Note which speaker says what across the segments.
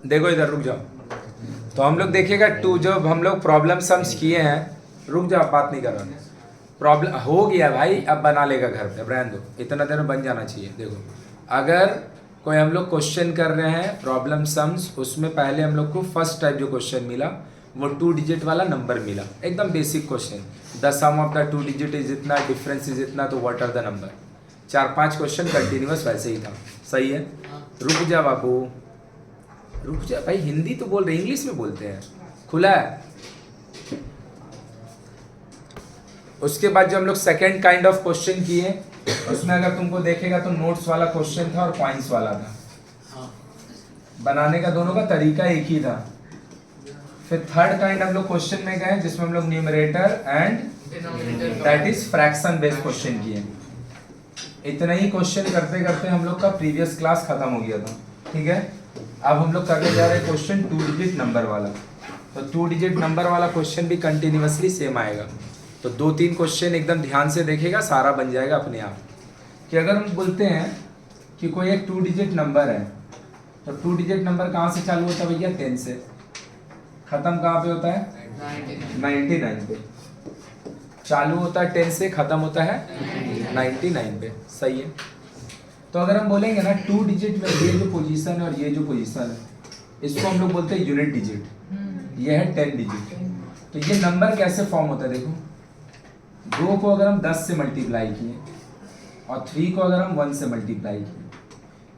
Speaker 1: देखो इधर रुक जाओ। तो हम लोग देखिएगा टू, जब हम लोग प्रॉब्लम सम्स किए हैं, रुक जाओ बात नहीं कर रहा, प्रॉब्लम हो गया भाई, अब बना लेगा घर पे, रहने दो, इतना देर में बन जाना चाहिए। देखो अगर कोई हम लोग क्वेश्चन कर रहे हैं प्रॉब्लम सम्स, उसमें पहले हम लोग को फर्स्ट टाइप जो क्वेश्चन मिला वो 2 डिजिट वाला नंबर मिला, एकदम basic question, the sum of the 2 digit is इतना, डिफरेंस इज इतना, तो what are the number. 4-5 question continuous वैसे ही था, सही है। रुक जा बाबू, रुक जा भाई, हिंदी तो बोल रहे, इंग्लिश में बोलते हैं, खुला है। उसके बाद जो हम लोग सेकेंड काइंड ऑफ क्वेश्चन किए, उसमें अगर तुमको देखेगा तो नोट्स वाला क्वेश्चन था और पॉइंट्स वाला था, बनाने का दोनों का तरीका एक ही था। फिर थर्ड काइंड हम लोग क्वेश्चन में गए जिसमें हम लोग numerator and that is fraction based question किए। इतना ही क्वेश्चन करते करते हम लोग का प्रीवियस क्लास खत्म हो गया था, ठीक है। अब हम लोग करने जा रहे हैं क्वेश्चन 2 डिजिट नंबर वाला। तो 2 डिजिट नंबर वाला क्वेश्चन भी कंटिन्यूअसली सेम आएगा। तो 2-3 क्वेश्चन एकदम ध्यान से देखेगा, सारा बन जाएगा अपने आप। कि अगर हम बोलते हैं कि कोई एक 2 डिजिट नंबर है, तो 2 डिजिट नंबर कहाँ से चालू होता है भैया? 10 से। खत्म कहाँ पे होता है? 99 पे। चालू होता है 10 से, खत्म होता है 99 पे, सही है। तो अगर हम बोलेंगे ना 2 डिजिट में ये जो पोजीशन है और ये जो पोजीशन है, इसको हम लोग बोलते हैं यूनिट डिजिट, ये है 10 डिजिट। तो ये नंबर कैसे फॉर्म होता है? देखो 2 को अगर हम 10 से मल्टीप्लाई किए और 3 को अगर हम 1 से मल्टीप्लाई किए,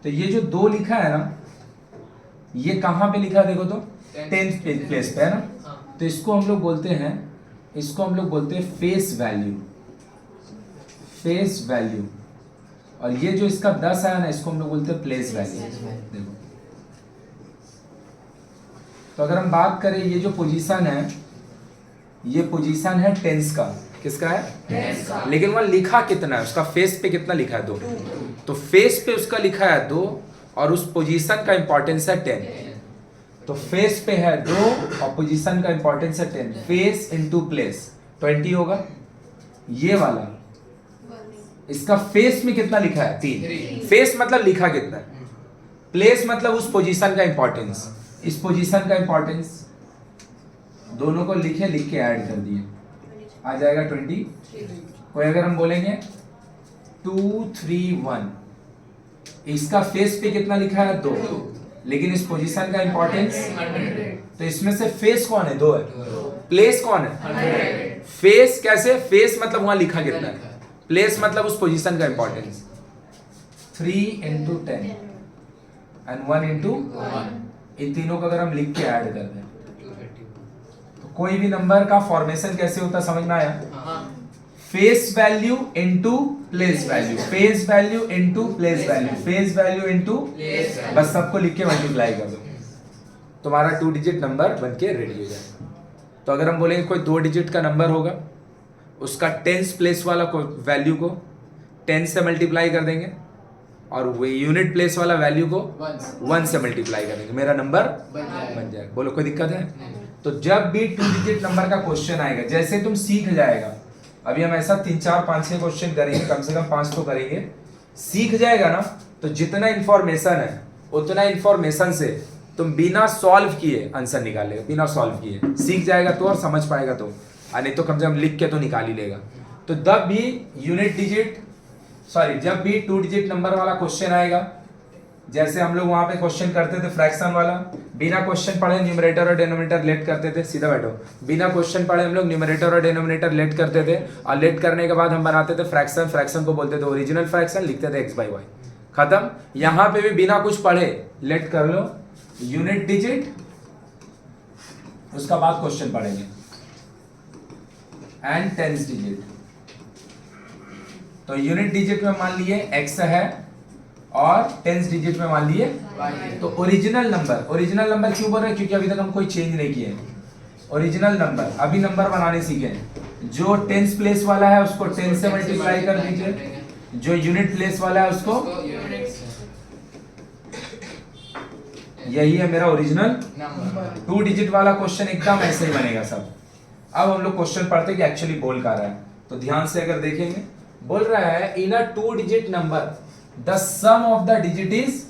Speaker 1: तो ये जो 2 लिखा है ना, ये कहाँ पे लिखा है? देखो तो 10th प्लेस पे है ना। तो इसको हम लोग बोलते हैं, इसको हम लोग बोलते हैं फेस वैल्यू, फेस वैल्यू। और ये जो इसका 10 आया ना, इसको हम लोग बोलते हैं प्लेस वैल्यू। देखो तो अगर हम बात करें, ये जो पोजीशन है, ये पोजीशन है टेंस का, किसका है? टेंस का। लेकिन वहां लिखा कितना है? उसका फेस पे कितना लिखा है? 2। तो फेस पे उसका लिखा है 2 और उस पोजीशन का इंपॉर्टेंस है 10। तो फेस पे है 2 और पोजीशन का इंपॉर्टेंस है 10। फेस इनटू प्लेस 20 होगा। ये वाला, इसका फेस में कितना लिखा है? 3। फेस मतलब लिखा कितना है, प्लेस मतलब उस पोजीशन का इंपॉर्टेंस, इस पोजीशन का इंपॉर्टेंस, दोनों को लिखे, लिख के ऐड कर दिए, आ जाएगा 20। कोई अगर हम बोलेंगे 2 3 1, इसका फेस पे कितना लिखा है? 2, लेकिन इस पोजीशन का इंपॉर्टेंस, तो इसमें से फेस कौन है? 2 है। प्लेस कौन है? फेस कैसे? फेस मतलब वहां लिखा कितना है, प्लेस मतलब उस पोजीशन का इंपॉर्टेंस। 3 into 10 एंड 1 into 1, इन तीनों को अगर हम लिख के ऐड कर दें, तो कोई भी नंबर का फॉर्मेशन कैसे होता है, समझ में आया? Face value into place value, face value into place value, face value into, बस सबको लिख के मल्टीप्लाई कर दो, तुम्हारा 2 डिजिट नंबर बन के रेडी हो जाए। तो अगर हम बोलेंगे कोई 2 डिजिट का नंबर होगा, उसका 10th प्लेस वाला वैल्यू को 10 से मल्टीप्लाई कर देंगे और वो यूनिट प्लेस वाला वैल्यू को 1 से मल्टीप्लाई कर देंगे, मेरा नंबर बन जाएगा। बोलो कोई दिक्कत है? तो जब भी 2 डिजिट नंबर का क्वेश्चन आएगा, जैसे तुम सीख जाएगा, अभी हम ऐसा 3 4 5 6 क्वेश्चन करेंगे, कम से कम 5 तो करेंगे, सीख जाएगा ना, तो जितना इंफॉर्मेशन है उतना इंफॉर्मेशन से तुम बिना सॉल्व किए आंसर निकालेगा, बिना सॉल्व किए सीख जाएगा तो, और समझ पाएगा तो, नहीं तो कम से कम लिख के तो निकाल ही लेगा। तो जब भी यूनिट डिजिट, सॉरी, जब भी 2 डिजिट नंबर वाला क्वेश्चन आएगा, जैसे हम लोग वहां पे क्वेश्चन करते थे फ्रैक्शन वाला, बिना क्वेश्चन पढ़े न्यूमरेटर और डिनोमिनेटर लेट करते थे, सीधा बैठो, बिना क्वेश्चन पढ़े हम लोग न्यूमरेटर और डिनोमिनेटर लेट करते थे, और लेट करने के बाद हम बनाते थे फ्रैक्शन, फ्रैक्शन को बोलते थे ओरिजिनल फ्रैक्शन, लिखते थे x/y, खत्म। यहां पे भी बिना कुछ पढ़े लेट कर लो, यूनिट डिजिट, उसका बाद क्वेश्चन पढ़ेंगे, एंड 10th डिजिट। तो यूनिट डिजिट में मान लिए x है और 10th डिजिट में मान लिए y। तो ओरिजिनल नंबर क्यों बोल रहे हैं? क्योंकि अभी तक हम कोई चेंज नहीं किए। ओरिजिनल नंबर, अभी नंबर बनाने सीखे, जो 10th प्लेस वाला है उसको 10 से मल्टीप्लाई कर दीजिए, जो यूनिट प्लेस वाला है उसको, यही है मेरा ओरिजिनल नंबर। 2 डिजिट वाला क्वेश्चन एकदम ऐसे ही बनेगा सब। अब हम लोग क्वेश्चन पढ़ते हैं कि एक्चुअली बोल क्या रहा है, तो ध्यान से अगर देखेंगे, बोल रहा है in a 2 digit number the sum of the digit is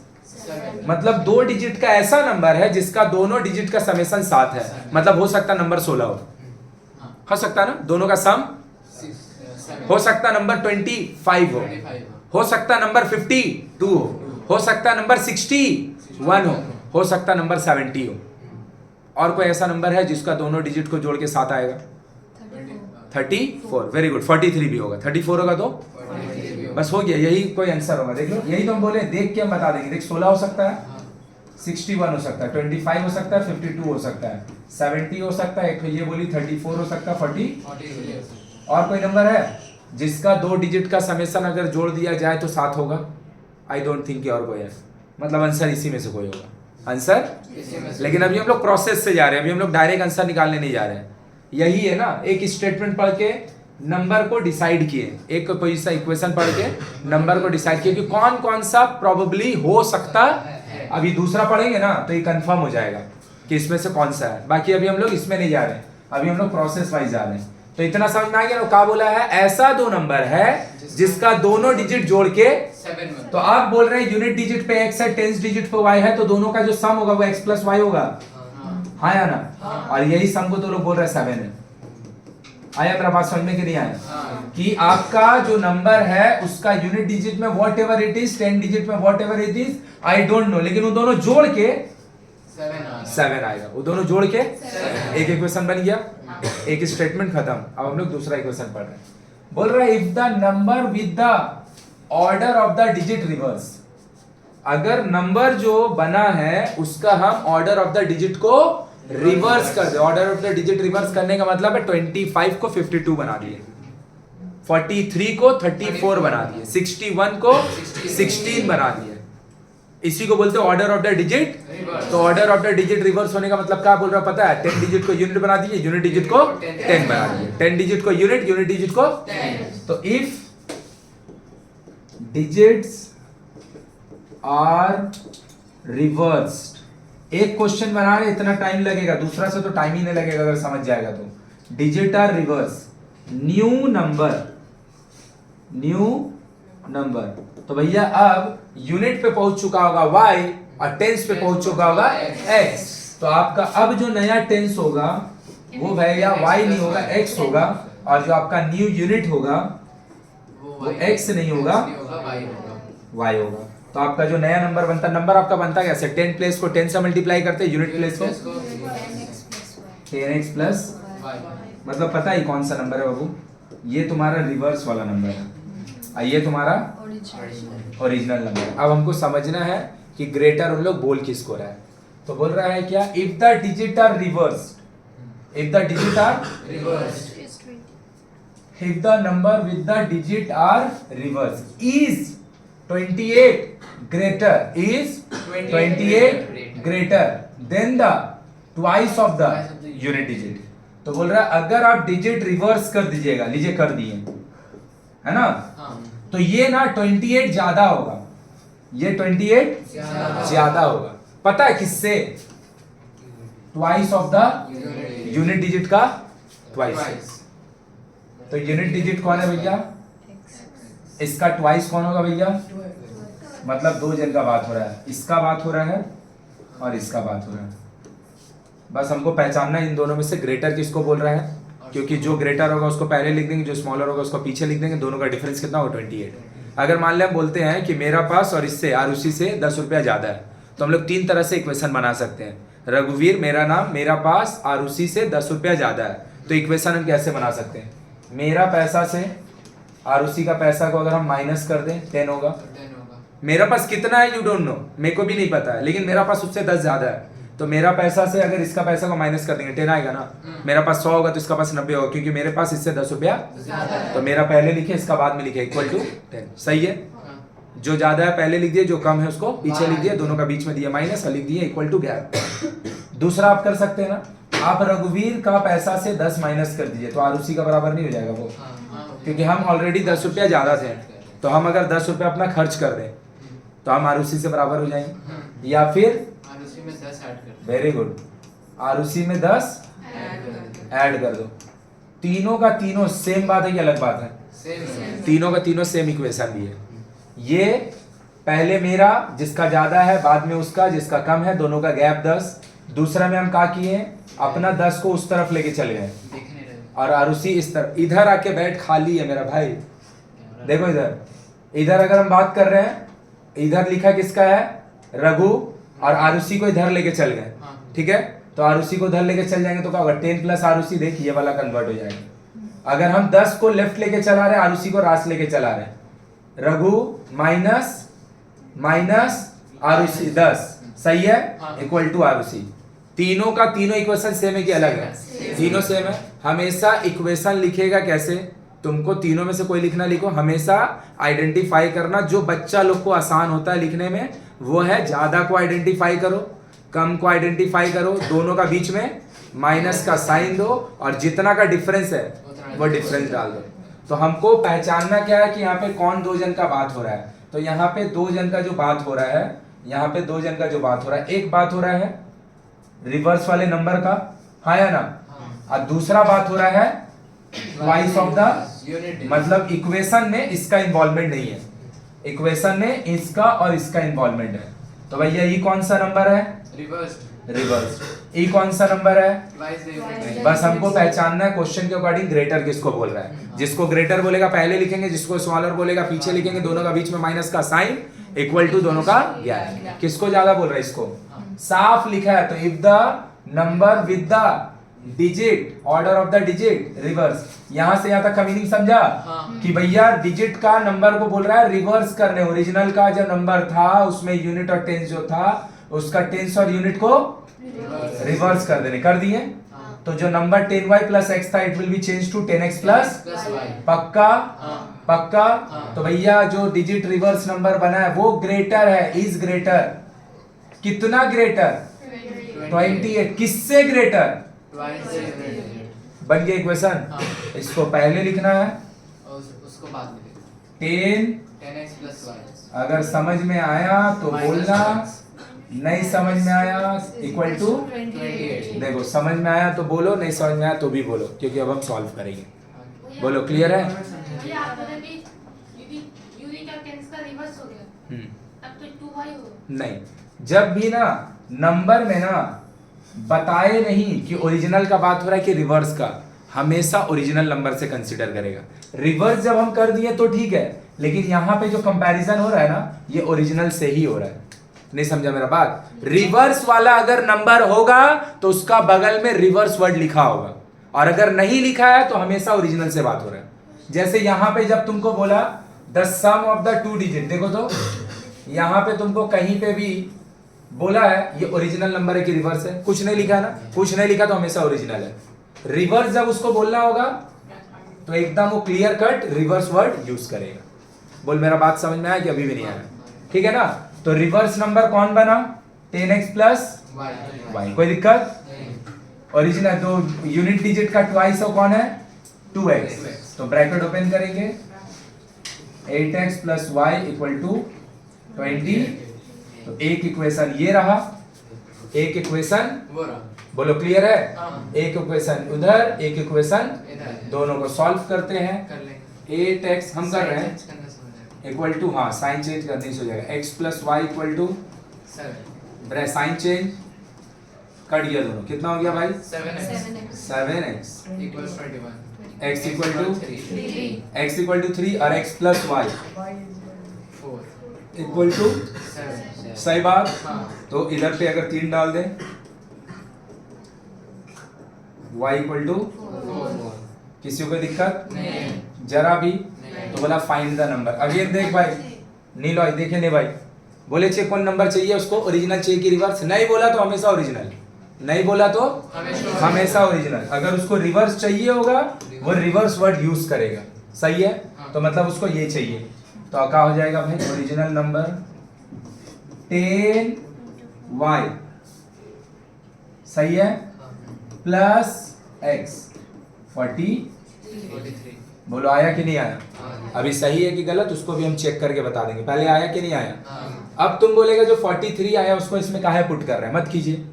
Speaker 1: मतलब 2 डिजिट का ऐसा नंबर है जिसका दोनों डिजिट का समेशन 7 है, मतलब हो सकता नंबर 16 हो सकता ना, दोनों का सम हो सकता नंबर 25 हो सकता नंबर 52 हो सकता नंबर 61 हो सकता नंबर 70 हो। और कोई ऐसा नंबर है जिसका दोनों डिजिट को जोड़ के 7 आएगा? 34। Very good. 43 भी होगा। 34 होगा तो बस हो गया, यही कोई आंसर होगा। देख लो, यही तो हम बोले, देख के हम बता देंगे। देख 16 हो सकता है, 61 हो सकता है, 25 हो सकता है, 52 हो सकता है, 70 हो सकता है, एक तो ये बोली 34 हो सकता है, 40। और कोई नंबर है जिसका 2 डिजिट का समेशन अगर जोड़ दिया जाए तो 7 होगा? आई डोंट थिंक और कोई है, मतलब आंसर इसी में से कोई होगा आंसर। लेकिन अभी हम लोग प्रोसेस से जा रहे हैं, अभी हम लोग डायरेक्ट आंसर निकालने नहीं जा रहे हैं। यही है ना, एक स्टेटमेंट पढ़ के नंबर को डिसाइड किए, एक कोई सा इक्वेशन पढ़ के नंबर को डिसाइड किए कि कौन कौन सा प्रोबेबली हो सकता है। अभी दूसरा पढ़ेंगे ना तो ये कंफर्म हो जाएगा कि इसमें से कौन सा है। बाकी अभी हम लोग इसमें नहीं जा रहे हैं, अभी हम लोग प्रोसेस वाइज जा रहे हैं। तो इतना समझ में आ गया ना, क्या बोला है? ऐसा 2 नंबर है जिसका दोनों डिजिट जोड़ के 7। तो आप बोल रहे हैं यूनिट डिजिट पे x है, टेंस डिजिट पे y है, तो दोनों का जो सम होगा वो x प्लस y होगा। हाँ या ना? और यही सम को तो लोग बोल रहे हैं 7 है। आया मेरा बात समझ में कि नहीं आया? कि आपका जो नंबर है उसका यूनिट डिजिट में whatever it is, 10 digit में whatever it is, I don't know, लेकिन वो दोनों जोड़ के 7 आएगा। वो दोनों जोड़ के एक इक्वेशन बन गया, एक स्टेटमेंट खत्म। अब हम लोग दूसरा इक्वेशन पढ़ रहे हैं। बोल रहा है if the number with the order of the digit reverse, अगर नंबर जो बना है उसका हम ऑर्डर ऑफ द डिजिट को रिवर्स कर दे। Order of the digit reverse करने का मतलब है 25 को 52 बना दिए, 43 को 34 बना दिए, 61 को 16 बना दिए। इसी को बोलते हैं ऑर्डर ऑफ द डिजिट। तो order of the digit reverse होने का मतलब क्या बोल रहा है पता है? 10 डिजिट को यूनिट बना दिए, यूनिट डिजिट को 10 बना दिए, 10 डिजिट को यूनिट, यूनिट डिजिट को 10। तो इफ डिजिट्स आर रिवर्स्ड, एक क्वेश्चन बना रहे इतना टाइम लगेगा, दूसरा से तो टाइम ही नहीं लगेगा अगर समझ जाएगा तो। Digit are reverse, new number, तो भैया अब यूनिट पे पहुंच चुका होगा y और टेंस पे पहुंच चुका होगा x। तो आपका अब जो नया टेंस होगा वो भैया y नहीं होगा, x होगा, और जो आपका न्यू यूनिट होगा वो x नहीं होगा, y होगा। तो आपका जो नया नंबर बनता, नंबर आपका बनता कैसे? 10 प्लेस को 10 से मल्टीप्लाई करते, यूनिट प्लेस को 10x प्लस, मतलब पता ही कौन सा नंबर है बाबू? ये तुम्हारा रिवर्स वाला नंबर है और ये तुम्हारा ओरिजिनल नंबर है। अब हमको समझना है कि ग्रेटर हम लोग बोल किसको रहा है। तो बोल रहा है क्या? If the digit are reversed, if the digit are reversed, if the number with the digit are reversed, is 28 greater, is 28 greater than the twice of the unit digit. तो बोल रहा है अगर आप डिजिट रिवर्स कर दीजिएगा, लीजिए कर दिए, है ना, तो ये ना 28 ज्यादा होगा, ये 28 ज्यादा होगा। पता है किससे? Twice of the unit digit का ट्वाइस। तो यूनिट डिजिट कौन है भैया? इसका ट्वाइस कौन होगा भैया? मतलब 2 जन का बात हो रहा है, इसका बात हो रहा है और इसका बात हो रहा है। बस हमको पहचानना इन दोनों में से ग्रेटर किसको बोल रहा है, क्योंकि जो ग्रेटर होगा उसको पहले लिख देंगे, जो स्मॉलर होगा उसको पीछे लिख देंगे। दोनों का डिफरेंस कितना होगा? 28। अगर मान लें हम बोलते हैं कि मेरा पास और इससे आरुषि से 10 रुपया ज्यादा है, तो हम लोग 3 तरह से इक्वेशन बना सकते हैं। रघुवीर मेरा नाम, मेरा पास आरुषि से 10 रुपया ज्यादा है, तो इक्वेशन हम कैसे बना सकते हैं? मेरा पैसा से आरुषि का पैसा को अगर हम माइनस कर दें 10 होगा। मेरा पास कितना है यू डोंट नो, मेरे को भी नहीं पता है, लेकिन मेरा पास उससे 10 ज्यादा है, तो मेरा पैसा से अगर इसका पैसा को माइनस कर देंगे 10 आएगा ना। मेरा पास 100 होगा तो इसका पास 90 होगा, क्योंकि मेरे पास इससे 10 रुपया, तो मेरा पहले लिखे इसका बाद में लिखे इक्वल टू 10। सही है? जो ज्यादा है पहले लिख दिए, जो कम है उसको पीछे लिख दिए, दोनों का बीच में दिया माइनस और लिख दिए इक्वल टू गैप। दूसरा आप कर सकते हैं ना, आप रघुवीर का पैसा से 10 माइनस कर दीजिए, तो आरुषि का बराबर नहीं हो जाएगा वो, क्योंकि हम ऑलरेडी 10 रुपया ज्यादा थे, तो हम अगर 10 रुपया अपना खर्च कर दें तो हम आरुषि से बराबर हो जाएंगे। या फिर
Speaker 2: आरुषि में 10 ऐड कर,
Speaker 1: वेरी गुड, आरुषि में 10 ऐड कर दो। तीनों का तीनों सेम बात है कि अलग बात है?
Speaker 2: सेम।
Speaker 1: तीनों का तीनों सेम इक्वेशन भी है। ये पहले मेरा जिसका ज्यादा है, बाद में उसका जिसका कम है, दोनों का गैप 10। दूसरा में हम क्या किए, अपना 10 को उस तरफ लेके चले गए
Speaker 2: दिख नहीं रहा
Speaker 1: और आरुषि इस तरफ। इधर आके बैठ, खाली है मेरा भाई, देखो इधर। इधर अगर हम बात कर रहे हैं, इधर लिखा किसका है, रघु, और आरुषि को इधर लेके चल गए,
Speaker 2: हाँ।
Speaker 1: ठीक है। तो आरुषि को इधर लेके चल जाएंगे तो क्या होगा, 10 प्लस आरुषि, देख ये वाला कन्वर्ट हो जाएगा। अगर हम 10 को लेफ्ट लेके चला रहे हैं, आरुषि को रास लेके चला रहे हैं, रघु माइनस आरुषि 10, सही है,
Speaker 2: हाँ।
Speaker 1: Equal to Arushi. तीनों का तीनों इक्वेशन सेम है कि अलग है? तीनों सेम है। हमेशा इक्वेशन लिखेगा कैसे, तुमको तीनों में से कोई लिखना, लिखो। हमेशा आइडेंटिफाई करना, जो बच्चा लोग को आसान होता है लिखने में वो है, ज्यादा को आइडेंटिफाई करो, कम को आइडेंटिफाई करो, दोनों का बीच में माइनस का साइन दो, और जितना का डिफरेंस है वो डिफरेंस डाल दो। तो हमको पहचानना क्या है कि यहाँ पे कौन दो जन का बात हो रहा है। तो यहाँ पे दो जन का जो बात हो रहा है, यहाँ पे दो जन का जो बात हो रहा है, एक बात हो रहा है रिवर्स वाले नंबर का, हाँ या ना, और दूसरा बात हो रहा है ट्वाइस ऑफ द
Speaker 2: यूनिट,
Speaker 1: मतलब इक्वेशन में इसका इन्वॉल्वमेंट नहीं है, इक्वेशन में इसका और इसका इन्वॉल्वमेंट है। तो भैया ये कौन सा नंबर है, रिवर्स। ये कौन सा नंबर है, बस हमको पहचानना है क्वेश्चन के अकॉर्डिंग ग्रेटर किसको बोल रहा है। जिसको ग्रेटर बोलेगा पहले लिखेंगे, जिसको स्मॉलर बोलेगा पीछे लिखेंगे, दोनों का बीच में माइनस का साइन, इक्वल टू दोनों का गैप। किसको ज्यादा बोल रहा है, इसको। साफ लिखा है, तो if the number with the digit, order of the digit reverse, यहां से यहां तक का मीनिंग समझा कि भैया डिजिट का नंबर को बोल रहा है रिवर्स करने। ओरिजिनल का जो नंबर था उसमें यूनिट और टेंस जो था, उसका टेंस और यूनिट को रिवर्स कर देने, कर दिए। तो जो नंबर 10y प्लस x था, it will be change to 10x plus, पक्का पक्का। तो भैया जो डिजिट रिवर्स नंबर बना है वो ग्रेटर है, इज ग्रेटर। कितना ग्रेटर, 28। किससे ग्रेटर, बन गया इक्वेशन। इसको पहले लिखना है,
Speaker 2: उसको बाद में
Speaker 1: 10
Speaker 2: 10x plus y।
Speaker 1: अगर समझ में आया तो बोलना, नहीं समझ में आया इक्वल टू
Speaker 2: 28।
Speaker 1: देखो, समझ में आया तो बोलो, नहीं समझ में आया तो भी बोलो, क्योंकि अब हम सॉल्व करेंगे। बोलो, क्लियर है।
Speaker 3: भैया आप बोले कि यूवी का टेंस का रिवर्स हो गया, तब तो 2y होगा।
Speaker 1: नहीं, जब भी ना नंबर में ना बताए नहीं कि ओरिजिनल का बात हो रहा है कि रिवर्स का, हमेशा ओरिजिनल नंबर से कंसीडर करेगा। रिवर्स जब हम कर दिए तो ठीक है, लेकिन यहाँ पे जो कंपैरिजन हो रहा है ना, ये ओरिजिनल से ही हो रहा है। नहीं समझा मेरा बात। रिवर्स वाला अगर नंबर होगा तो उसका बगल में रिवर्स वर्ड लिखा होगा, और अगर नहीं लिखा है तो हमेशा ओरिजिनल से बात हो रहा है। जैसे यहाँ पे जब तुमको बोला the sum of the two digit, देखो तो यहाँ पे तुमको कहीं पे भी बोला है ये ओरिजिनल नंबर है कि रिवर्स है, कुछ नहीं लिखा ना, कुछ नहीं लिखा तो हमेशा ओरिजिनल है। रिवर्स जब उसको बोलना होगा तो एकदम वो clear cut reverse word use करेगा। बोल, मेरा बात समझ में आया कि अभी भी नहीं आया, ठीक है ना। तो रिवर्स नंबर कौन बना, 10x प्लस y, कोई दिक्कत। ओरिजिनल तो यूनिट डिजिट का ट्वाइस हो कौन है, 2x। तो ब्रैकेट ओपन करेंगे, 8x plus y equal to 20। तो एक इक्वेशन ये रहा, एक इक्वेशन, बोलो क्लियर है। एक इक्वेशन उधर, एक इक्वेशन दोनों को सॉल्व करते हैं।
Speaker 2: कर लेंगे,
Speaker 1: 8x हम कर रहे हैं
Speaker 2: करना समझ
Speaker 1: इक्वल टू, हाँ साइन चेंज करने से हो जाएगा, x plus y equal to
Speaker 2: 7
Speaker 1: sign change cut गया, दोनों कितना हो गया भाई,
Speaker 2: 7x
Speaker 1: 7x
Speaker 2: equals 21।
Speaker 1: x equal to
Speaker 2: 3
Speaker 1: x equal to 3 और x plus y
Speaker 2: 4
Speaker 1: equal to
Speaker 2: 7।
Speaker 1: सही बात।
Speaker 2: हाँ।
Speaker 1: तो इधर पे अगर 3 डाल दें, y इक्वल टू,
Speaker 2: 4
Speaker 1: किसी को दिक्कत
Speaker 2: नहीं,
Speaker 1: जरा भी।
Speaker 2: नहीं।
Speaker 1: तो बोला फाइंड द नंबर। अगेन देख भाई, नीलो देखे नहीं भाई, बोले चेक कौन नंबर चाहिए उसको, ओरिजिनल चाहिए कि रिवर्स। नहीं बोला तो हमेशा ओरिजिनल, नहीं बोला तो हमेशा ओरिजिनल। अगर उसको रिवर्स चाहिए होगा वो रिवर्स वर्ड यूज करेगा, सही है। तो मतलब उसको ये चाहिए, तो क्या हो जाएगा भाई, ओरिजिनल नंबर 10y, सही है, प्लस x 43। बोलो आया कि नहीं आया। अभी सही है कि गलत उसको भी हम चेक करके बता देंगे, पहले आया कि नहीं आया। अब तुम बोलेगा जो 43 आया उसको इसमें काहे पुट कर रहे हैं, मत कीजिए।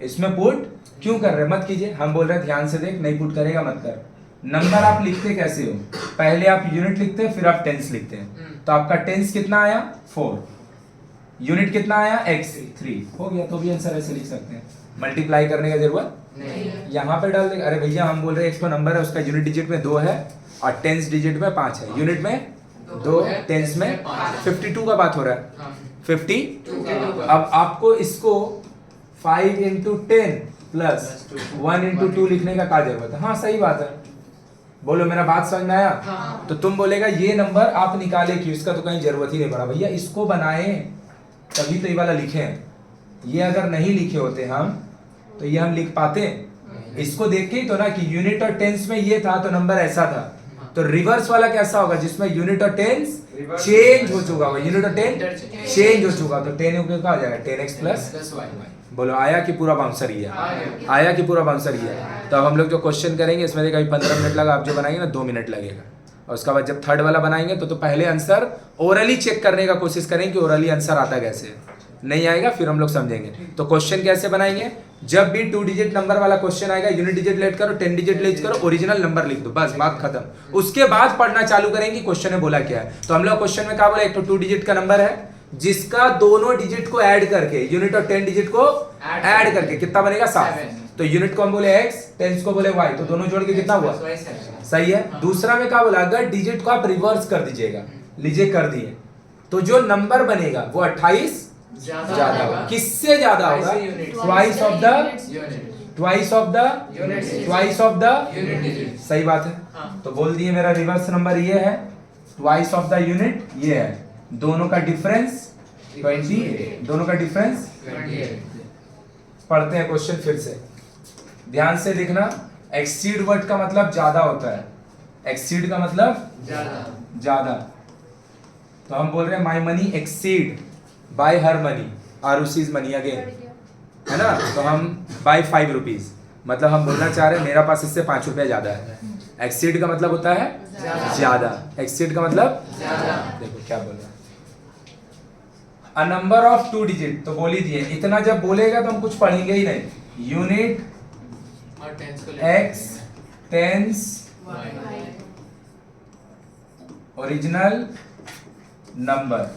Speaker 1: इसमें पुट क्यों कर रहे हैं, मत कीजिए। हम बोल रहे हैं ध्यान से देख, नहीं पुट करेगा मत कर। नंबर आप लिखते कैसे हो, पहले आप यूनिट लिखते हैं फिर आप टेंस लिखते हैं। तो आपका टेंस कितना आया, 4। यूनिट कितना आया x 3 हो गया, तो भी आंसर ऐसे लिख सकते हैं, मल्टीप्लाई करने की जरूरत
Speaker 2: नहीं।
Speaker 1: यहाँ पे डाल देंगे। अरे भैया हम बोल रहे हैं x का नंबर है, उसका यूनिट डिजिट में 2 है और टेंस डिजिट में 5 है, यूनिट में 2, टेंस में 52 का बात हो रहा है,
Speaker 2: हाँ।
Speaker 1: 50। अब आपको इसको 5 into 10 प्लस 1 into 2 लिखने का क्या जरूरत है? हाँ सही बात है, बोलो मेरा बात समझ में आया?
Speaker 2: हाँ।
Speaker 1: तो तुम बोलेगा ये नंबर आप निकाले क्यों, इसका तो कहीं जरूरत ही नहीं पड़ा। भैया इसको बनाए तभी तो ये वाला लिखे हैं, ये अगर नहीं लिखे होते हम तो ये हम लिख पाते? इसको देख के ही तो ना कि यूनिट और टेंस में ये था तो नंबर ऐसा था, तो रिवर्स वाला कैसा होगा जिसमें यूनिट और टेंस चेंज हो चुका होगा, यूनिट और टेंस चेंज हो चुका, तो 10 क्या हो जाएगा 10x प्लस
Speaker 2: y।
Speaker 1: बोलो आया कि पूरा बाउंसर ही है? आया कि पूरा बाउंसर ही है? तो अब हम लोग जो क्वेश्चन करेंगे इसमें देखा 15 मिनट लगा, आप जो बनाएंगे ना 2 मिनट लगेगा, और उसके बाद जब थर्ड वाला बनाएंगे तो पहले आंसर ओरली चेक करने का कोशिश करेंगे कि ओरली आंसर आता कैसे है, नहीं आएगा फिर हम लोग समझेंगे। तो क्वेश्चन कैसे बनाएंगे, जब भी 2 डिजिट नंबर वाला क्वेश्चन आएगा यूनिट डिजिट लेट करो, 10 डिजिट लेट करो, ओरिजिनल नंबर लिख दो, बस बात खत्म। उसके बाद पढ़ना चालू करेंगे क्वेश्चन में बोला क्या है। तो हम लोग क्वेश्चन में क्या बोला, एक तो 2 डिजिट का नंबर है जिसका दोनों डिजिट को ऐड करके, यूनिट और 10 डिजिट को ऐड करके कितना बनेगा 7, तो यूनिट को हम बोले x, टेंस को बोले y, तो दोनों जोड़ के कितना हुआ, सही है। दूसरा में क्या बोला, अगर डिजिट को आप रिवर्स कर दीजिएगा, लीजिए कर दिए, तो जो नंबर बनेगा वो 28 ज्यादा होगा। किससे ज्यादा होगा, twice of the twice of the twice of the
Speaker 2: unit,
Speaker 1: सही बात है। तो बोल दिए मेरा रिवर्स नंबर ये है, ट्वाइस ऑफ द यूनिट ये है, दोनों का डिफरेंस 28, दोनों का डिफरेंस
Speaker 2: 28।
Speaker 1: पढ़ते हैं क्वेश्चन फिर से, ध्यान से लिखना। एक्सीड वर्ड का मतलब ज्यादा होता है, एक्सीड का मतलब ज्यादा। तो हम बोल रहे हैं my money exceed by her money, Arushi's money again, है ना। तो हम बाय 5 रुपीज, मतलब हम बोलना चाह रहे हैं मेरा पास इससे 5 रुपया ज्यादा है। एक्सीड का मतलब होता है ज्यादा, एक्सीड का मतलब देखो क्या बोल रहा है, अ नंबर ऑफ 2 डिजिट, तो बोल ही दिए, इतना जब बोलेगा तो हम कुछ पढ़ेंगे ही नहीं। यूनिट
Speaker 2: और टेंस को
Speaker 1: एक्स, टेंस, ओरिजिनल नंबर,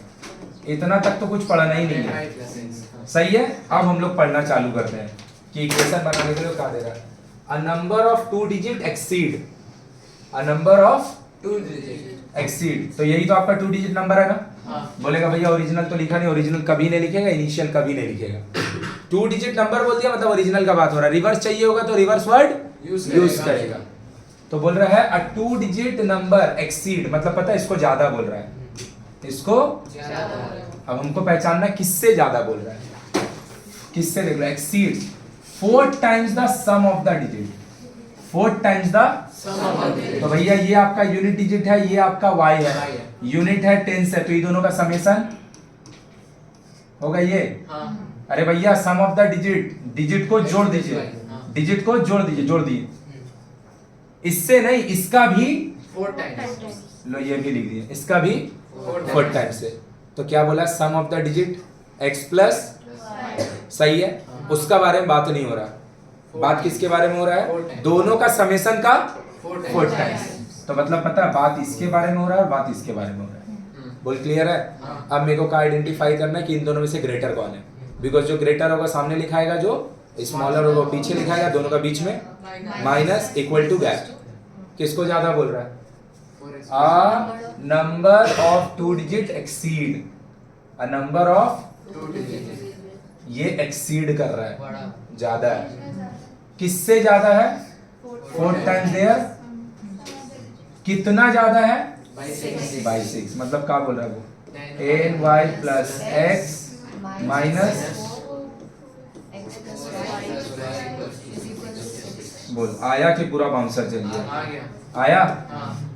Speaker 1: इतना तक तो कुछ पढ़ना ही नहीं है, सही है। अब हम लोग पढ़ना चालू करते हैं कि इक्वेशन बनाने के लिए क्या दे रहा है, अ number of 2 digit exceed, a number of
Speaker 2: 2 digit
Speaker 1: exceed, तो यही तो आपका 2 डिजिट नंबर है ना।
Speaker 2: हाँ।
Speaker 1: बोलेगा भैया ओरिजिनल तो लिखा नहीं, ओरिजिनल कभी नहीं लिखेगा, इनिशियल कभी नहीं लिखेगा। 2 डिजिट नंबर बोल दिया मतलब ओरिजिनल का बात हो रहा है, रिवर्स चाहिए होगा तो रिवर्स वर्ड यूज करेगा। तो बोल रहा है अ 2 डिजिट नंबर एक्सीड, मतलब पता है इसको ज्यादा बोल रहा है, इसको अब हमको पहचानना किससे ज्यादा बोल रहा है, किससे देख लो, exceed 4 times the sum of the digit, 4 times the, तो भैया ये आपका यूनिट डिजिट है, ये आपका y है, यूनिट है टेंस है, तो ये दोनों का समेशन होगा ये। अरे भैया सम ऑफ द डिजिट, डिजिट को जोड़ दीजिए, डिजिट को जोड़ दीजिए, जोड़ दिए, इससे नहीं इसका भी
Speaker 2: 4 टाइम्स,
Speaker 1: लो ये भी लिख दिए, इसका भी 4 टाइम्स से। तो क्या बोला, sum of the digit x plus, सही है, उसका बारे में बात नहीं हो रहा, बात किसके बारे में हो रहा है, दोनों का समेशन का 4 टाइम्स। तो मतलब पता है बात इसके बारे में हो रहा है और बात इसके बारे में हो रहा है, बोल क्लियर है। अब मेरे को क्या आइडेंटिफाई करना है कि इन दोनों में से ग्रेटर कौन है, बिकॉज जो ग्रेटर होगा सामने लिखाएगा, जो स्मॉलर होगा पीछे लिखाएगा, दोनों का बीच में माइनस इक्वल टू गैप। किसको ज्यादा बोल रहा है, a number of 2 digit exceed, a number of
Speaker 2: 2 digit,
Speaker 1: ये एक्सीड कर रहा है,
Speaker 2: बड़ा
Speaker 1: ज्यादा है, किससे ज्यादा है, 4 टाइम्स देयर, कितना ज्यादा है, by 6, मतलब क्या बोल रहा है वो, 10y प्लस x माइनस, बोल आया कि पूरा बाउंसर चलिए,
Speaker 2: आ गया।
Speaker 1: आया,
Speaker 2: हाँ।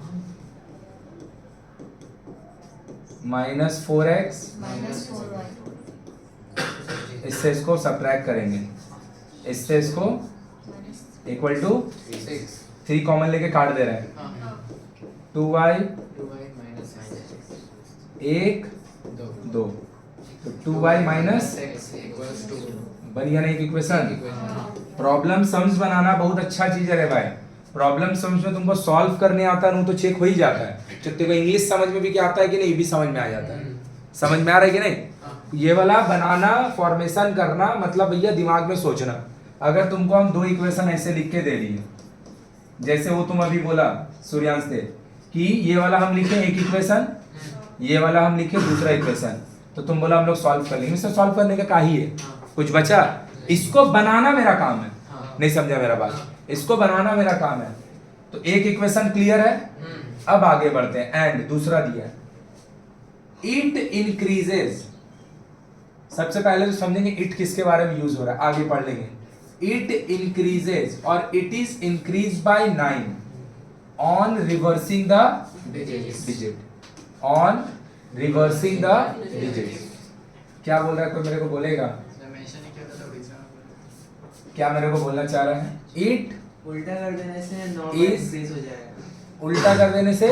Speaker 1: माइनस 4x, इससे इसको सब्ट्रैक्ट करेंगे, इससे इसको इक्वल टू 3 कॉमन लेके काट दे रहे हैं, 2y
Speaker 2: 2y माइनस
Speaker 1: 1 2, तो 2y minus
Speaker 2: x equals to,
Speaker 1: बन गया ना एक इक्वेशन। प्रॉब्लम सम्स बनाना बहुत अच्छा चीज है रे भाई, प्रॉब्लम सम्स में तुमको सॉल्व करने आता है तो चेक हो ही जाता है, तो तेरे को इंग्लिश समझ में भी क्या आता है कि नहीं, भी समझ में आ जाता है, समझ में आ रहा है कि नहीं। ये वाला बनाना, फॉर्मेशन करना मतलब भैया दिमाग में सोचना। अगर तुमको हम दो इक्वेशन ऐसे लिख के दे दिए, जैसे वो तुम अभी बोला सूर्यांश थे कि ये वाला हम लिखे एक इक्वेशन, ये वाला हम लिखे दूसरा इक्वेशन, तो तुम बोला हम लोग सॉल्व कर लेंगे। इससे सॉल्व करने का क्या ही है, कुछ बचा? इसको बनाना मेरा काम है। नहीं समझा मेरा बात? इसको बनाना मेरा काम है। तो एक इक्वेशन क्लियर है। अब आगे बढ़ते हैं। एंड दूसरा दिया इट इंक्रीजेस। सबसे पहले तो समझेंगे इट किसके बारे में यूज हो रहा है, आगे पढ़ लेंगे। इट इंक्रीजेस और it is increase by 9 on reversing the digit, on reversing the digit. क्या बोल रहा है, कोई मेरे को बोलेगा क्या मेरे को बोलना चाह रहा है? इट
Speaker 4: उल्टा कर देने से 9
Speaker 1: Is-
Speaker 4: इंक्रीज हो जाएगा,
Speaker 1: उल्टा कर देने से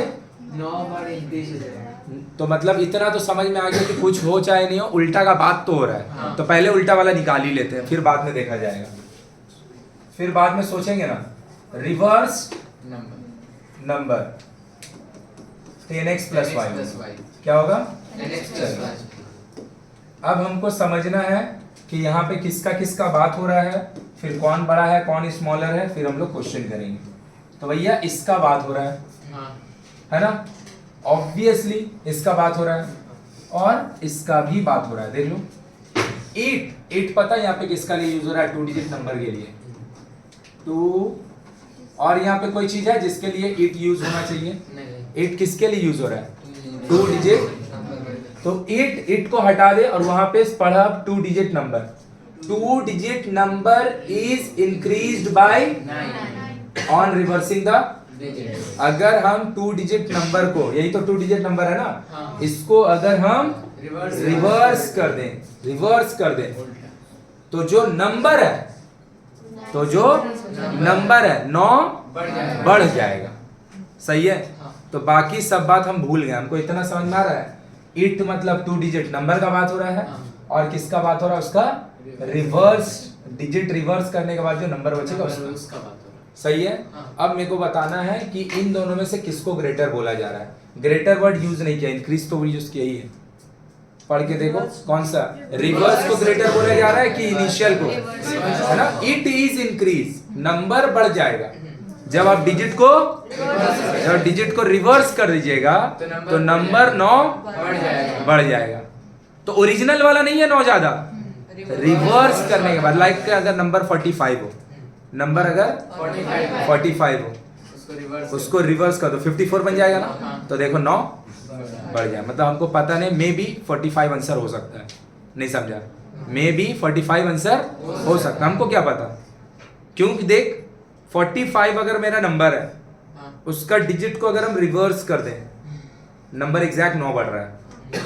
Speaker 4: 9 बार इंक्रीज हो जाएगा।
Speaker 1: तो मतलब इतना तो समझ में आ गया कि कुछ हो चाहे नहीं हो, उल्टा का बात तो हो रहा है।
Speaker 2: हाँ।
Speaker 1: तो पहले उल्टा वाला निकाल ही लेते हैं, फिर बाद में देखा जाएगा, फिर बाद में सोचेंगे ना। Reverse number 10x plus y क्या होगा? अब हमको समझना है कि यहाँ पे किसका किसका बात हो रहा है, फिर कौन बड़ा है कौन स्मॉलर है, फिर हम लोग क्वेश्चन करेंगे। तो भैया इसका बात हो रहा है ना, ऑब्वियसली इसका बात हो रहा है और इसका भी बात हो रहा है। देख लो इट पता है यहाँ पे किसका लिए यूज हो रहा है? 2 डिजिट नंबर के लिए 2। और यहाँ पे कोई चीज है जिसके लिए इट यूज होना चाहिए? इट किसके लिए यूज हो रहा है? 2 डिजिट। तो इट को हटा दे और वहां पे पढ़ा 2 digit number. 2 digit number is increased by on reversing the. अगर हम 2 डिजिट नंबर को, यही तो 2 डिजिट नंबर है ना, इसको अगर हम रिवर्स कर दें तो जो नंबर है, तो जो नंबर है 9 बढ़ जाएगा। सही है? तो बाकी सब बात हम भूल गए, हमको इतना समझ में आ रहा है। इट मतलब 2 डिजिट नंबर का बात हो रहा है और किसका बात हो रहा है? उसका रिवर्स डिजिट रिवर्स करने के बाद जो नंबर बचेगा उसका बात हो रहा है। सही है? अब मेरे को बताना है कि इन दोनों में से किसको ग्रेटर बोला जा रहा है। ग्रेटर वर्ड यूज नहीं किया, इंक्रीज तो यूज किया ही है। पढ़ के देखो कौन सा रिवर्स को ग्रेटर बोला जा रहा है कि इनिशियल को, है ना। इट इज इंक्रीज, नंबर बढ़ जाएगा। जब आप डिजिट को रिवर्स कर दीजिएगा तो नंबर 9 बढ़ जाएगा। तो ओरिजिनल वाला नहीं है 9 ज्यादा, रिवर्स करने के बाद। लाइक अगर नंबर 45 हो, नंबर अगर 45 हो, उसको रिवर्स कर दो 54 बन जाएगा ना। तो देखो 9 बढ़ जाए, मतलब हमको पता नहीं, मे बी 45 आंसर हो सकता है। नहीं समझा? मे बी 45 आंसर हो सकता है, हमको क्या पता। क्योंकि देख 45 अगर मेरा नंबर है, उसका डिजिट को अगर हम रिवर्स कर दें, नंबर एग्जैक्ट 9 बढ़ रहा है,